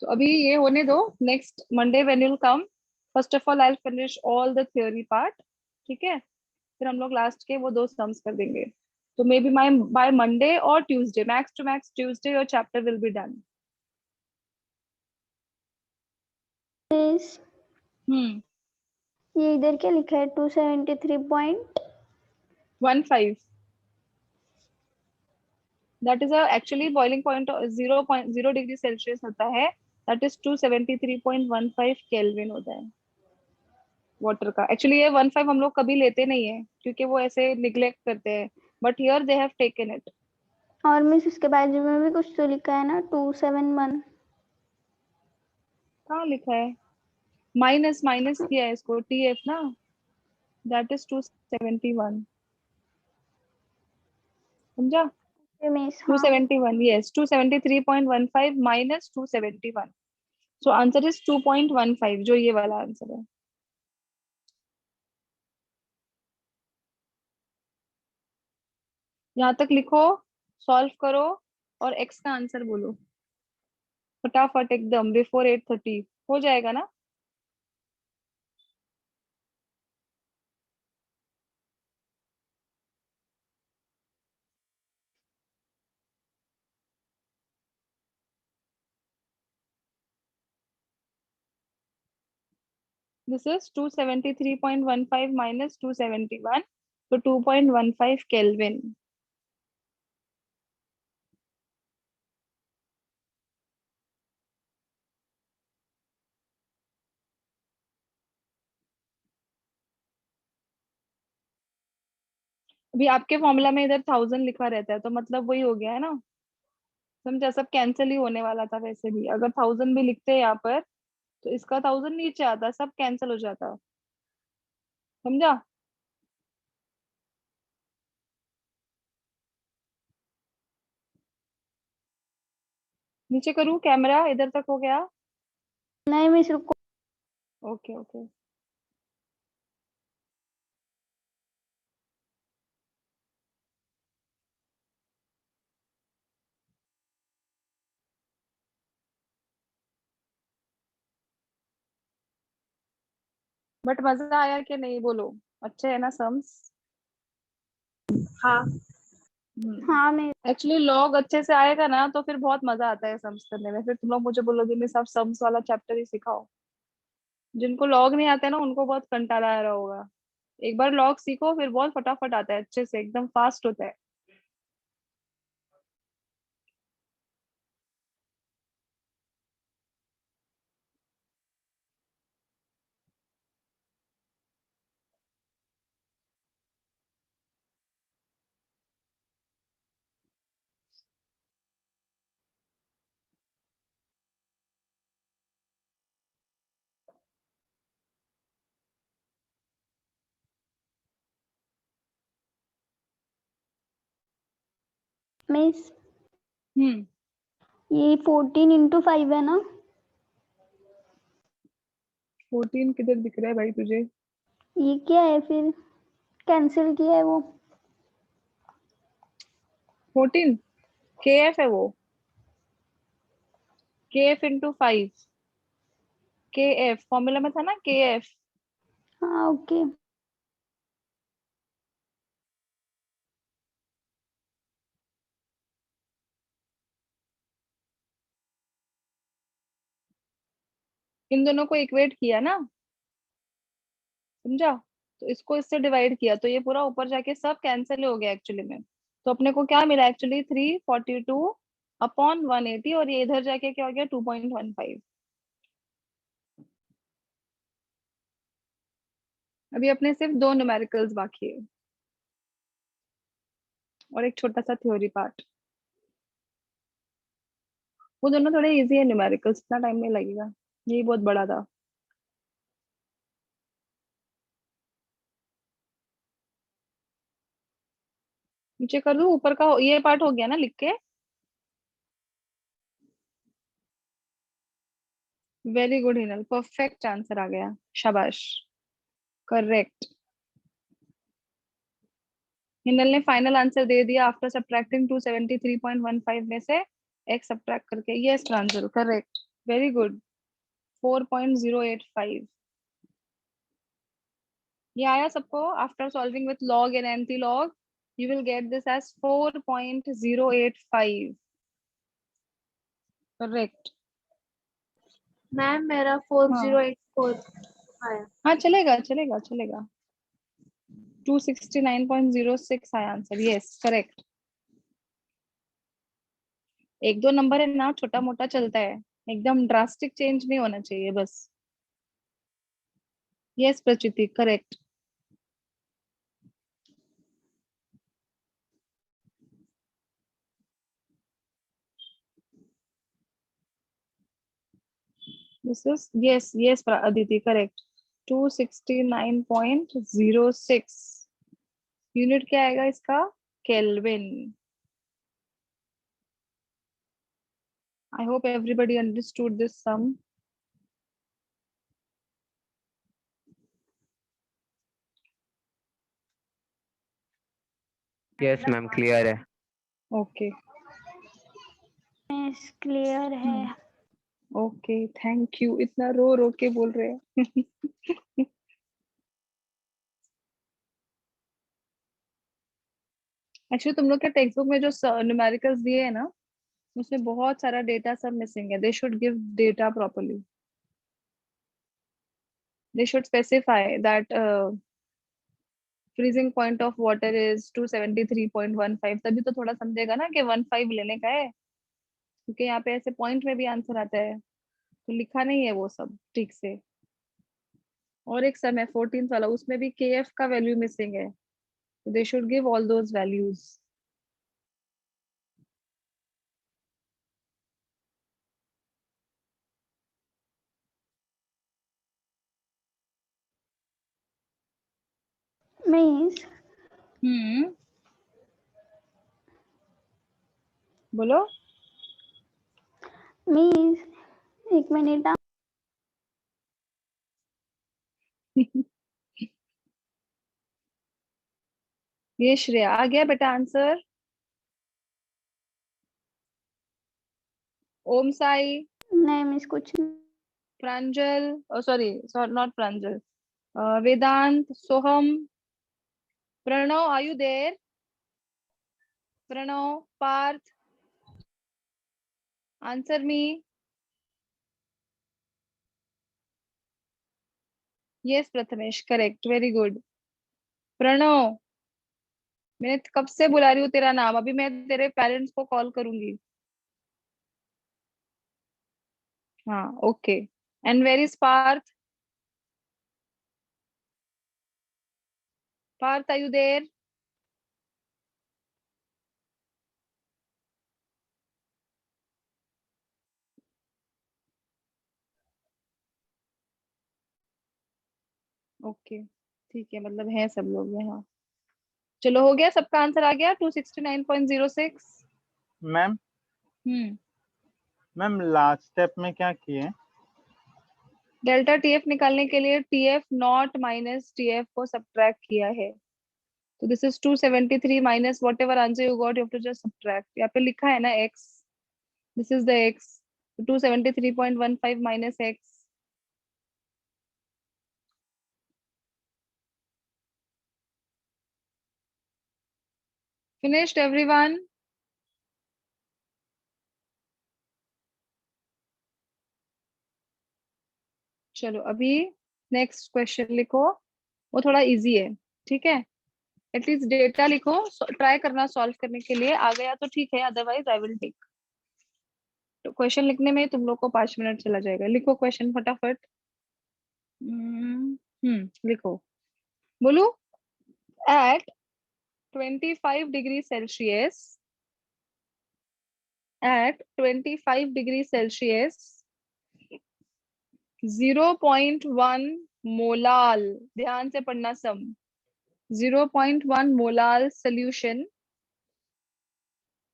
Speaker 1: तो अभी ये होने दो, next Monday when you come, first of all I will finish all the theory part, ठीक है, फिर हम लोग लास्ट के वो 2 सम्स कर देंगे। तो maybe my by Monday और Tuesday, max to max Tuesday your chapter will be done.
Speaker 2: Miss ये इधर क्या लिखा है 273.15?
Speaker 1: That is actually boiling point 0.0 degree Celsius होता है, दैट इज 273.15 केल्विन होता है वाटर का। एक्चुअली ये 15 हम लोग कभी लेते नहीं है क्योंकि वो ऐसे निग्लेक्ट करते हैं, but here they have taken it.
Speaker 2: और मिस इसके बाजू में भी कुछ तो लिखा है ना 271।
Speaker 1: कहाँ लिखा है? माइनस माइनस किया है इसको, टीएफ ना, दैट इज 271, समझा?
Speaker 2: मिस हाँ
Speaker 1: 271, yes, 273.15 minus 271, so answer is 2.15, जो ये वाला आंसर है। यहाँ तक लिखो, सॉल्व करो और x का आंसर बोलो फटाफट एकदम, बिफोर 8:30 हो जाएगा ना। This is 273.15 minus 271, so 2.15 Kelvin। अभी आपके फॉर्मूला में इधर 1000 लिखा रहता है, तो मतलब वही हो गया है ना, समझा? सब कैंसिल ही होने वाला था वैसे भी, अगर 1000 भी लिखते हैं यहाँ पर तो इसका 1000 नीचे आता, सब कैंसिल हो जाता, समझा? नीचे करूँ कैमरा, इधर तक हो गया?
Speaker 2: नहीं मिस रुको।
Speaker 1: Okay okay. बट मजा आया कि नहीं बोलो, अच्छे है ना सम्स?
Speaker 3: हाँ
Speaker 2: हाँ मिस
Speaker 1: एक्चुअली लॉग अच्छे से आएगा ना तो फिर बहुत मजा आता है सम्स करने में, फिर तुम लोग मुझे बोलोगे मिस आप सम्स वाला चैप्टर ही सिखाओ। जिनको लॉग नहीं आता है ना उनको बहुत कंटाला आ रहा होगा, एक बार लॉग सीखो फिर बहुत फटाफट आता है, अच्छे से एकदम फास्ट होता है।
Speaker 2: मिस
Speaker 1: हम्म
Speaker 2: ये 14 × 5 है ना?
Speaker 1: 14 किधर दिख रहा है भाई तुझे?
Speaker 2: ये क्या है फिर? कैंसिल किया है वो।
Speaker 1: 14 केएफ है वो। KF into 5. KF फॉर्मूला में था ना KF.
Speaker 6: हाँ ओके.
Speaker 1: इन दोनों को इक्वेट किया ना, समझा? तो इसको इससे डिवाइड किया तो ये पूरा ऊपर जाके सब कैंसिल हो गया एक्चुअली में. तो अपने को क्या मिला एक्चुअली 342 अपॉन 180 और ये इधर जाके क्या हो गया 2.15. अभी अपने सिर्फ 2 न्यूमेरिकल्स बाकी है और एक छोटा सा थ्योरी पार्ट. वो दोनों थोड़े इजी है न्यूमेरिकल्स, इतना टाइम नहीं लगेगा. यही बहुत बड़ा था. नीचे कर दूं, ऊपर का ये पार्ट हो गया ना लिख के. Very good Hinal, perfect answer आ गया, शाबाश, करेक्ट. हिनल ने फाइनल आंसर दे दिया आफ्टर सब्ट्रैक्टिंग 273.15 में से x सब्ट्रैक्ट करके. यस प्रांजल, करेक्ट, वेरी गुड. 4.085 ये आया सबको. After solving with log and anti log you will get this as 4.085. Correct.
Speaker 6: Ma'am मेरा
Speaker 1: हाँ
Speaker 6: 4084 आया.
Speaker 1: हाँ, चलेगा चलेगा चलेगा. 269.06 आया आंसर. Yes correct. एक दो नंबर है ना, छोटा मोटा चलता है, एकदम ड्रास्टिक चेंज नहीं होना चाहिए बस. Yes Prachiti, correct. This is yes Aditi, correct. 269.06 unit क्या आएगा इसका? Kelvin. I hope everybody understood this sum.
Speaker 5: Yes ma'am clear है.
Speaker 1: Okay.
Speaker 6: यस क्लियर है.
Speaker 1: Okay thank you. इतना रो रो के बोल रहे हैं. एक्चुअली तुम लोग के टेक्स्ट बुक में जो न्यूमेरिकल्स दिए है ना, उसमें बहुत सारा डेटा सब मिसिंग है. They should give data properly. They should specify that freezing point of water is 273.15. तभी तो थोड़ा समझेगा ना कि 15 लेने का है, क्योंकि यहाँ पे ऐसे पॉइंट में भी आंसर आता है तो लिखा नहीं है वो सब ठीक से. और एक सम है 14th वाला, उसमें भी KF का वैल्यू मिसिंग है. They should give all those values.
Speaker 6: Means
Speaker 1: बोलो.
Speaker 6: मीन्स एक मिनट.
Speaker 1: ये श्रेया आ गया बेटा आंसर. ओम साई,
Speaker 6: नहीं मिस कुछ नहीं.
Speaker 1: Pranjal, sorry not Pranjal, Vedant, Soham, Pranav, are you there? Pranav, Parth, answer me. Yes Prathamesh, correct, very good. Pranav, मैं कब से बुला रही हूँ तेरा नाम, अभी मैं तेरे पेरेंट्स को कॉल करूंगी. हाँ okay. And where is Parth? Parth, are you there? Okay ठीक है, मतलब है सब लोग यहाँ. चलो हो गया, सबका आंसर आ गया 269.06.
Speaker 4: Ma'am
Speaker 1: hmm.
Speaker 4: Ma'am last step में क्या किए?
Speaker 1: डेल्टा TF निकालने के लिए TF नॉट माइनस TF को सब्ट्रैक्ट किया है. तो this is 273 minus whatever answer you got, you have to just subtract. यहाँ पे लिखा है ना x, this is the x. 273.15 minus x. Finished everyone? चलो अभी नेक्स्ट क्वेश्चन लिखो, वो थोड़ा इजी है, ठीक है? एटलीस्ट डेटा लिखो, ट्राई करना सॉल्व करने के लिए। आ गया तो ठीक है, अदरवाइज आई विल टेक। तो क्वेश्चन लिखने में तुम लोग को 5 मिनट चला जाएगा। लिखो क्वेश्चन फटाफट। लिखो। बोलू। At 25 degree Celsius, at 25 degree Celsius, 0.1 molal, ध्यान से पढ़ना sum, 0.1 molal solution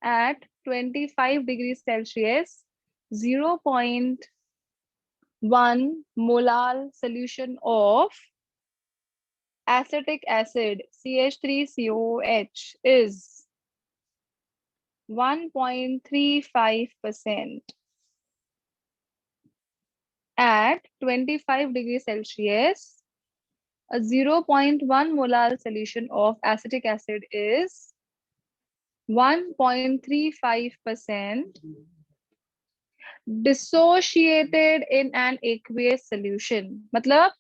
Speaker 1: at 25 degree Celsius, 0.1 molar solution of acetic acid CH3COH is 1.35%. At 25 degrees Celsius, a 0.1 molar solution of acetic acid is 1.35% dissociated in an aqueous solution. मतलब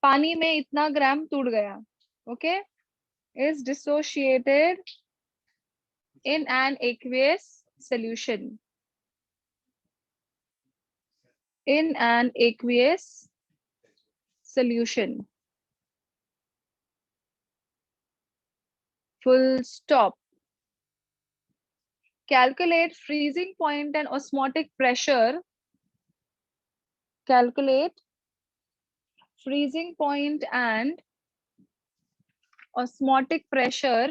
Speaker 1: पानी में इतना ग्राम टूट गया, okay? Is dissociated in an aqueous solution. In an aqueous solution. Full stop. Calculate freezing point and osmotic pressure. Calculate freezing point and osmotic pressure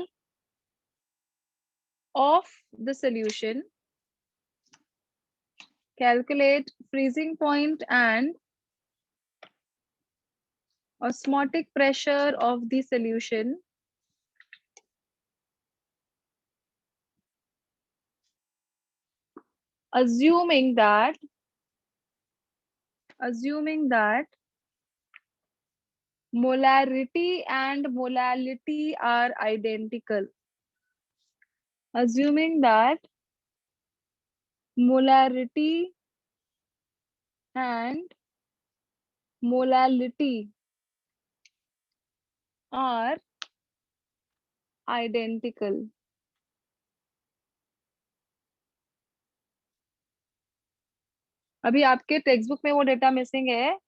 Speaker 1: of the solution. Calculate freezing point and osmotic pressure of the solution. Assuming that molarity and molality are identical. Assuming that molarity and molality are identical. अभी आपके text book में वो data missing है.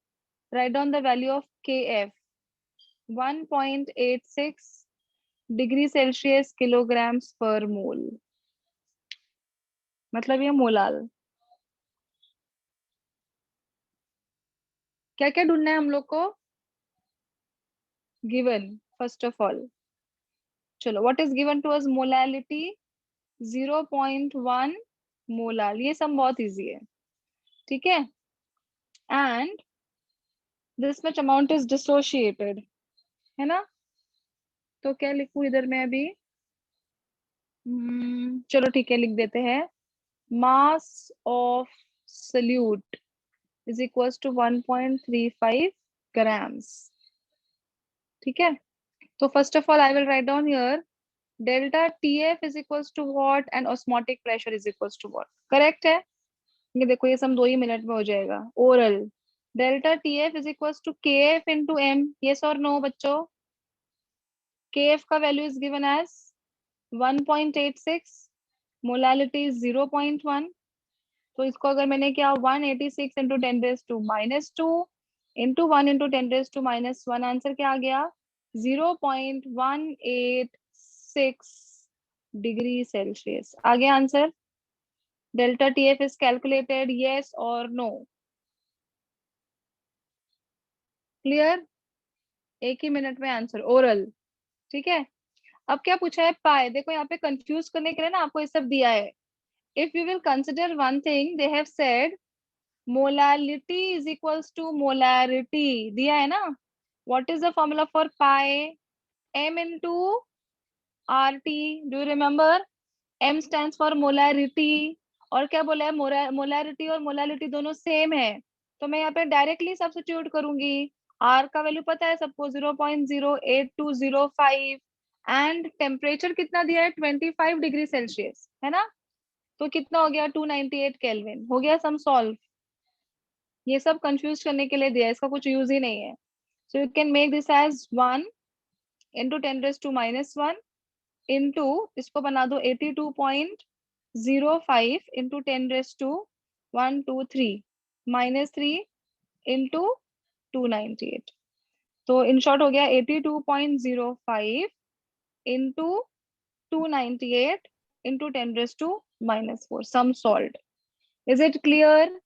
Speaker 1: Write down the value of KF 1.86 degree Celsius kilograms पर मोल, मतलब ये molal. क्या क्या ढूंढना है हम लोग को? Given first of all. चलो, what is given to us? Molality 0.1 molal. ये सब बहुत इजी है, ठीक है? And this much amount is dissociated, है ना? तो क्या लिखूं इधर में अभी? चलो ठीक है, लिख देते हैं. Mass of solute is equals to 1.35 grams. ठीक है? तो first of all I will write down here delta TF is equals to what and osmotic pressure is equals to what. Correct है? ये देखो, ये सब 2 ही मिनट में हो जाएगा. Oral. Delta TF is equals to KF into M. Yes और no बच्चों? KF का value is given as 1.86, molality 0.1. तो इसको अगर मैंने क्या 186 इंटू 10⁻⁻² इंटू 1 इंटू 10⁻⁻1, आंसर क्या आ गया? 0.186 डिग्री सेल्सियस आ गया answer. Delta TF is calculated, yes और नो? क्लियर? एक ही मिनट में आंसर ओरल. ठीक है? अब क्या पूछा है? पाए. देखो यहाँ पे कंफ्यूज करने के लिए ना आपको ये सब दिया है. If you will consider one thing, they have said molality is equals to molarity. दिया है ना? What is the formula for pi? M into RT. Do you remember? M stands for molarity. और क्या बोला है, मोलैरिटी और molality दोनों same है, तो मैं यहाँ पे डायरेक्टली सब्स्टिट्यूट करूंगी। आर का वैल्यू पता है सबको 0.08205, एंड टेम्परेचर कितना दिया है 25 डिग्री सेल्सियस, है ना, तो कितना हो गया 298 केल्विन। हो गया सम सॉल्व। ये सब कंफ्यूज करने के लिए दिया है, इसका कुछ यूज ही नहीं है। So you can make this as 1 into 10⁻⁻1 into, इसको बना दो 82.05 इंटू 10⁻123 -3 इंटू 298। तो इन शॉर्ट हो गया 82.05 into 298 into 10⁻⁻4, sum solved. Is it clear?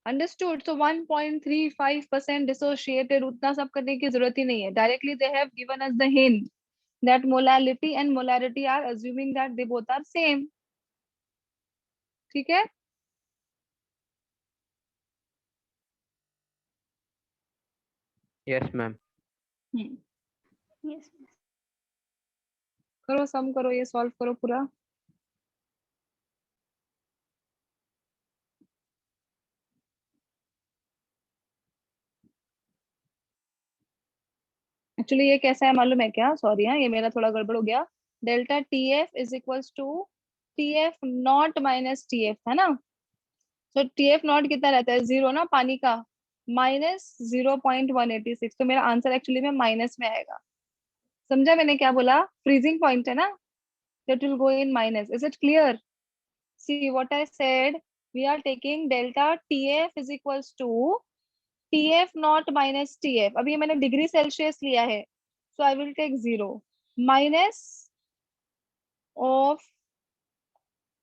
Speaker 1: Understood? So 1.35% dissociated, उतना सब करने की जरूरत ही नहीं है। Directly they have given us the hint that molality and molarity are assuming that they both are same. ठीक है?
Speaker 5: Yes, ma'am.
Speaker 6: Yes.
Speaker 1: करो सम करो, ये सॉल्व करो पूरा। एक्चुअली ये कैसा है मालूम है क्या? सॉरी हाँ, ये मेरा थोड़ा गड़बड़ हो गया। Delta T F is equals to T F naught minus T F, है ना। तो टी एफ नॉट कितना रहता है, 0 ना, पानी का, माइनस 0.186, तो मेरा आंसर एक्चुअली में माइनस में आएगा। समझा मैंने क्या बोला? फ्रीजिंग पॉइंट है ना, that will go in minus. Is it clear? See what I said. We are taking delta TF is equals to TF naught minus TF. अभी मैंने डिग्री सेल्सियस लिया है, so I will take 0 minus of,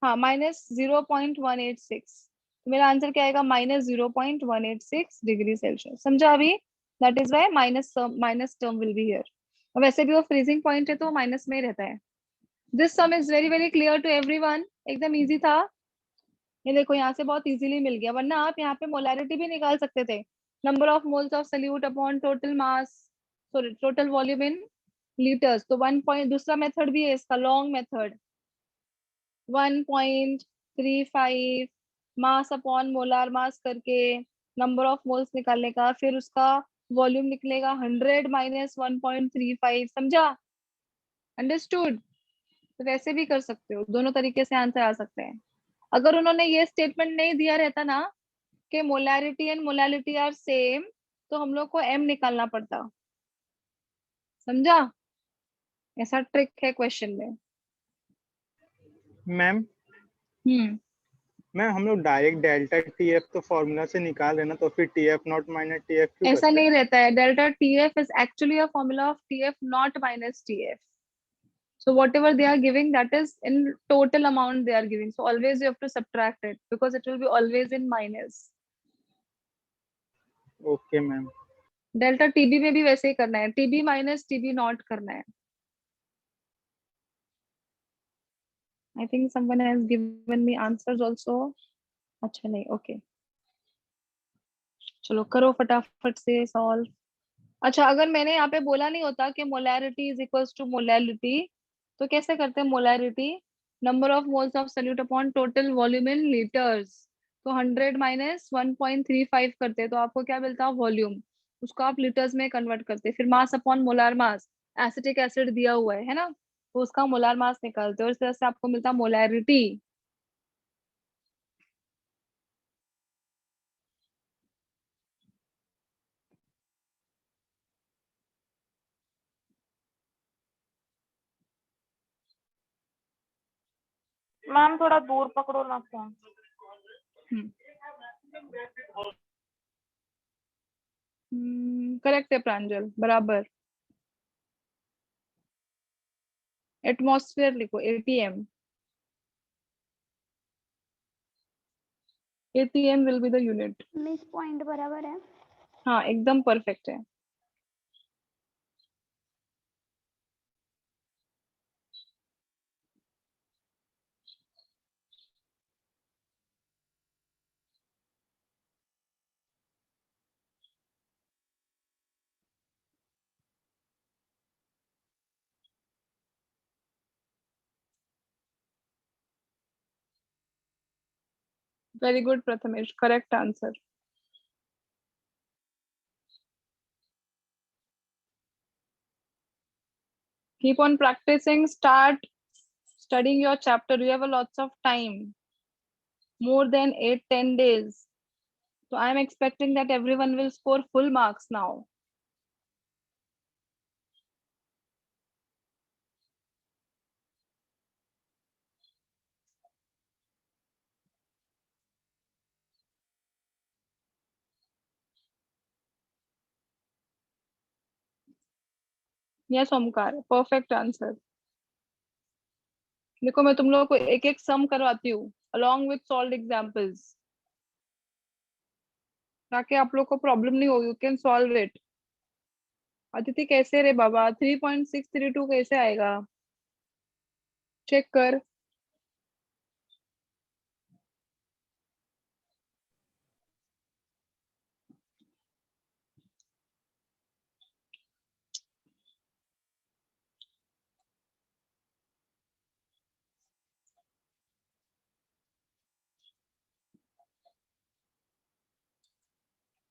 Speaker 1: हाँ, minus 0.186, तो मेरा answer क्या आएगा, -0.186 degree Celsius. समझा अभी? That is why minus term will be here. वैसे भी वो फ्रीजिंग पॉइंट है तो माइनस में ही रहता है। This sum is very very clear to everyone, एकदम इजी था। ये देखो यहाँ से बहुत इजीली मिल गया, वरना आप यहाँ पे मोलैरिटी भी निकाल सकते थे, number of moles of solute upon total mass, sorry total volume in litres. तो 1 पॉइंट, दूसरा मेथड भी है इसका, long method, 1.35 mass upon molar mass करके नंबर ऑफ मोल्स निकालने का, फिर उसका वॉल्यूम निकलेगा 100 माइनस 1.35। समझा? अंडरस्टूड? तो वैसे भी कर सकते हो, दोनों तरीके से आंसर आ सकते हैं। अगर उन्होंने ये स्टेटमेंट नहीं दिया रहता ना कि molarity and molality are same, तो हम लोग को एम निकालना पड़ता। समझा? ऐसा ट्रिक है क्वेश्चन में।
Speaker 4: मैम
Speaker 1: हम्म
Speaker 4: मैम हम लोग डायरेक्ट डेल्टा टी एफ तो फॉर्मूला से निकाल रहे ना, तो फिर T F naught minus T F क्यों
Speaker 1: ऐसा
Speaker 4: करते
Speaker 1: नहीं
Speaker 4: हैं?
Speaker 1: रहता है, delta TF is actually a formula of TF not minus TF. So whatever they are giving, that is in total amount they are giving. So always you have to subtract it because it will be always in minus.
Speaker 4: Okay ma'am.
Speaker 1: Delta TB में भी वैसे ही करना है, TB minus TB naught करना है। I think someone has given me answers also. अच्छा नहीं, okay. चलो करो फटाफट से सॉल्व। अच्छा, अगर मैंने यहाँ पे बोला नहीं होता कि molarity is equals to molality, तो कैसे करते हैं molarity, number of moles of solute upon total volume in litres, तो 100 माइनस 1.35 करते, तो आपको क्या मिलता है, वॉल्यूम, उसको आप लीटर्स में कन्वर्ट करते, फिर mass upon molar mass, acetic acid दिया हुआ है ना, तो उसका मोलार मास निकालते और इस तरह से आपको मिलता मोलैरिटी।
Speaker 8: मैम थोड़ा दूर पकड़ो ना फोन।
Speaker 1: करेक्ट है प्रांजल, बराबर। एटमॉस्फेयर लिखो, ATM, ATM will be the unit.
Speaker 6: Miss point बराबर है।
Speaker 1: हाँ एकदम परफेक्ट है। Very good, Prathamesh. Correct answer. Keep on practicing. Start studying your chapter. You have a lots of time. More than 8-10 days. So I am expecting that everyone will score full marks now. Yes, Omkar. Perfect answer. देखो मैं तुम लोगों को एक एक सम करवाती हूँ along with solved examples ताकि आप लोग को प्रॉब्लम नहीं होगी. You can solve it. Aditi कैसे रे बाबा 3.632 कैसे आएगा? चेक कर.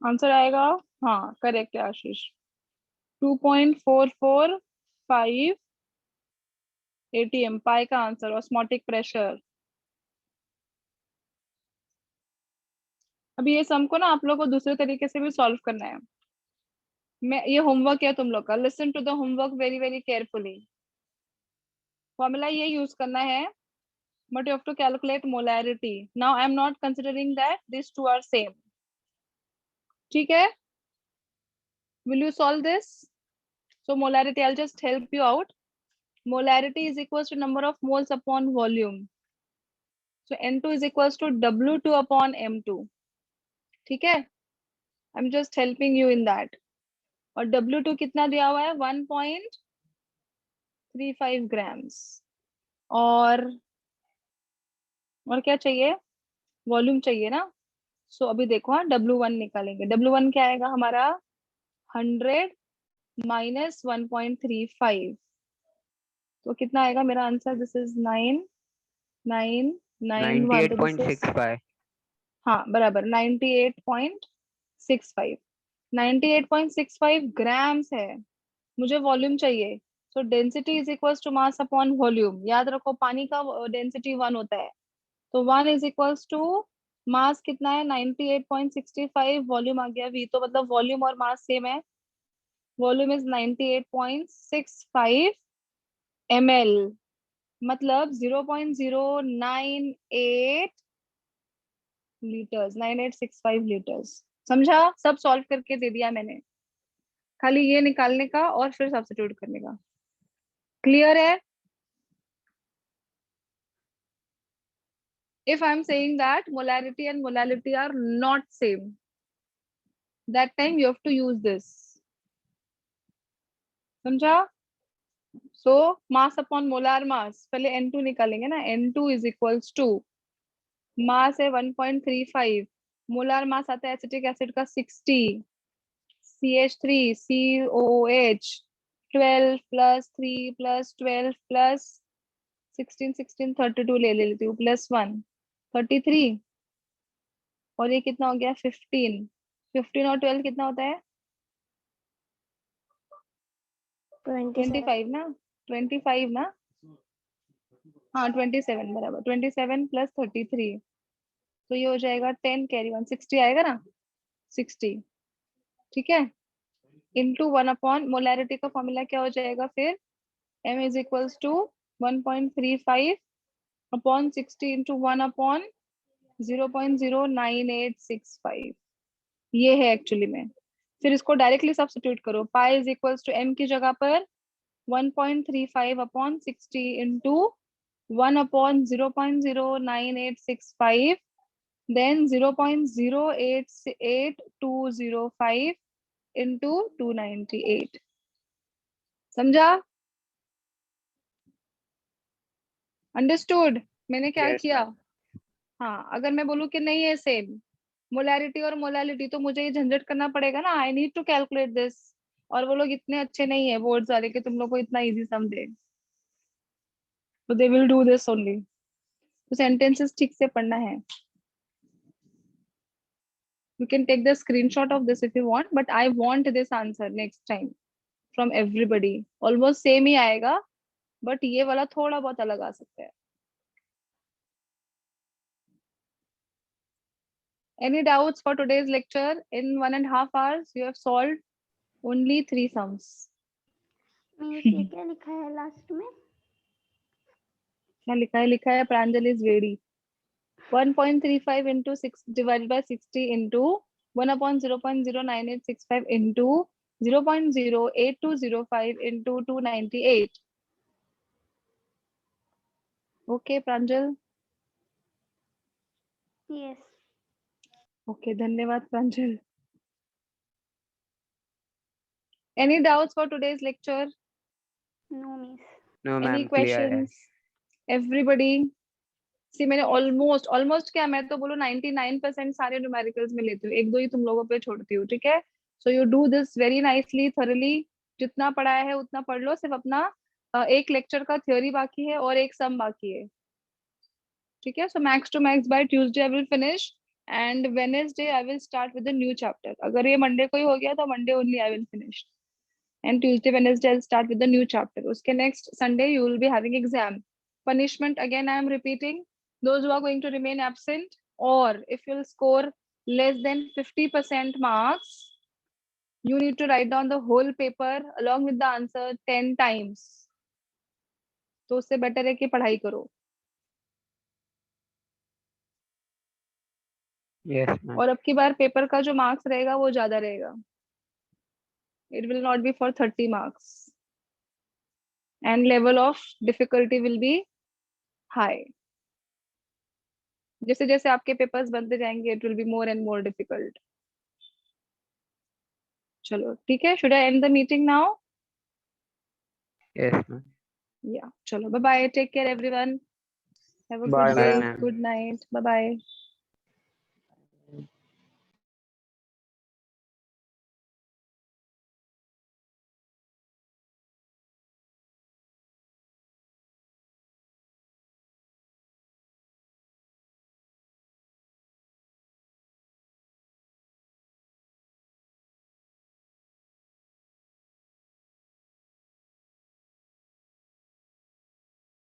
Speaker 1: आंसर आएगा. हाँ करेक्ट है आशीष. 2.445 ATM पाई का आंसर. Osmotic pressure. अभी ये सम को ना आप लोग को दूसरे तरीके से भी सॉल्व करना है. मैं ये होमवर्क है तुम लोग का. Listen to the homework very very carefully. Formula ये यूज करना है but you have to calculate molarity. Now I am not considering that these two are same. ठीक है? Will you solve this? So molarity, I'll just help you out. Molarity is equals to number of moles upon volume. So N2 is equals to W2 upon M2. ठीक है? I'm just helping you in that. और W2 कितना दिया हुआ है? 1.35 grams. और क्या चाहिए? वॉल्यूम चाहिए ना. सो अभी देखो हाँ W1 निकालेंगे. W1 क्या आएगा हमारा? 100 minus 1.35. तो कितना आएगा मेरा आंसर? This is 9991. तो दिस इज
Speaker 5: 98.65.
Speaker 1: हाँ बराबर 98.65. 98.65 ग्राम्स है. मुझे वॉल्यूम चाहिए. So density is equals to mass upon volume. याद रखो पानी का डेंसिटी 1 होता है. तो 1 इज इक्वल्स टू मास कितना है? 98.65. वॉल्यूम आ गया V. तो मतलब वॉल्यूम और मास सेम है. Volume is 98.65 ml. मतलब 0.098 लीटर्स. 9865 लीटर्स. समझा? सब सॉल्व करके दे दिया मैंने. खाली ये निकालने का और फिर सब्स्टिट्यूट करने का. क्लियर है? If I'm saying that molarity and molality are not same, that time you have to use this. समझा? So mass upon molar mass. पहले N2 निकालेंगे ना. N2 is equals to मास है 1.35. मोलार मास आता है एसिटिक एसिड का 60. CH3 COOH 12 plus 3 plus 12 plus 16 32 ले लेती हूँ प्लस 1 33. और ये कितना हो गया? 15. 15 और 12 कितना होता है? 25 ना. 25 ना. हाँ 27 बराबर. 27 प्लस 33. तो ये हो जाएगा 10 कैरी 1 60 आएगा ना. 60. ठीक है. इंटू 1 अपॉन मोलैरिटी का फॉर्मूला क्या हो जाएगा फिर? M is equals to 1.35 upon 60 into 1 upon 0.09865. ये है एक्चुअली में. फिर इसको डायरेक्टली सब्स्टिट्यूट करो. Pi is equals to M की जगह पर 1.35 upon 60 into 1 upon 0.09865 then 0.088205 into 298. समझा? अंडरस्टूड? मैंने क्या
Speaker 7: Yes,
Speaker 1: किया?
Speaker 7: ma'am.
Speaker 1: हाँ अगर मैं बोलूँ कि नहीं है सेम मोलैरिटी और मोलालिटी तो मुझे ये झंझट करना पड़ेगा ना. I need to calculate this. और वो लोग इतने अच्छे नहीं है बोर्ड्स वाले कि तुम लोग को इतना इजी सम दे. तो they will do this only. तो सेंटेंसेस ठीक से पढ़ना है. You can take the screenshot of this if you want, but I want this answer next time from everybody. Almost same ही आएगा, but ये वाला थोड़ा बहुत अलग आ सकता है. Any doubts for today's lecture? In 1.5 hours, you have solved only 3 sums.
Speaker 6: Means ये क्या लिखा है लास्ट में?
Speaker 1: क्या लिखा है प्रांजल is ready. 1.35 into 6 divided by 60 into 1/0.09865 into 0.08205 into 298. Okay, Pranjal.
Speaker 6: Yes.
Speaker 1: Okay, धन्यवाद Pranjal. Any doubts for today's lecture?
Speaker 6: No miss.
Speaker 5: No,
Speaker 1: Any
Speaker 5: ma'am. Clear है.
Speaker 1: questions? Everybody? See, मैंने almost क्या मैं तो बोलूँ 99% सारे न्यूमेरिकल्स में लेती हूँ, एक दो ही तुम लोगों पे छोड़ती हूँ, ठीक है? So you do this very nicely, thoroughly. जितना पढ़ाया है उतना पढ़ लो, सिर्फ अपना एक लेक्चर का थ्योरी बाकी है और एक सम बाकी है, ठीक है? So max to max by Tuesday I will finish and Wednesday I will start with the new chapter. अगर ये Monday को ही हो गया तो Monday only I will finish. And Tuesday, Wednesday I'll start with the new chapter. उसके next Sunday you will be having exam. Punishment again I am repeating. Those who are going to remain absent or if you'll score less than 50% marks, you need to write down the whole paper along with the answer 10 times. तो उससे better है कि पढ़ाई करो.
Speaker 5: Yes, ma'am.
Speaker 1: और अब की बार paper का जो मार्क्स रहेगा वो ज्यादा रहेगा. It will not be for 30 marks. And level of difficulty will be high. जैसे जैसे आपके पेपर्स बनते जाएंगे it will be more and more difficult. चलो ठीक है. Should I end the meeting now?
Speaker 5: Yes, ma'am.
Speaker 1: या चलो, bye bye, take care everyone, have a
Speaker 4: Bye,
Speaker 1: good day,
Speaker 5: ma'am.
Speaker 1: Good night, bye bye.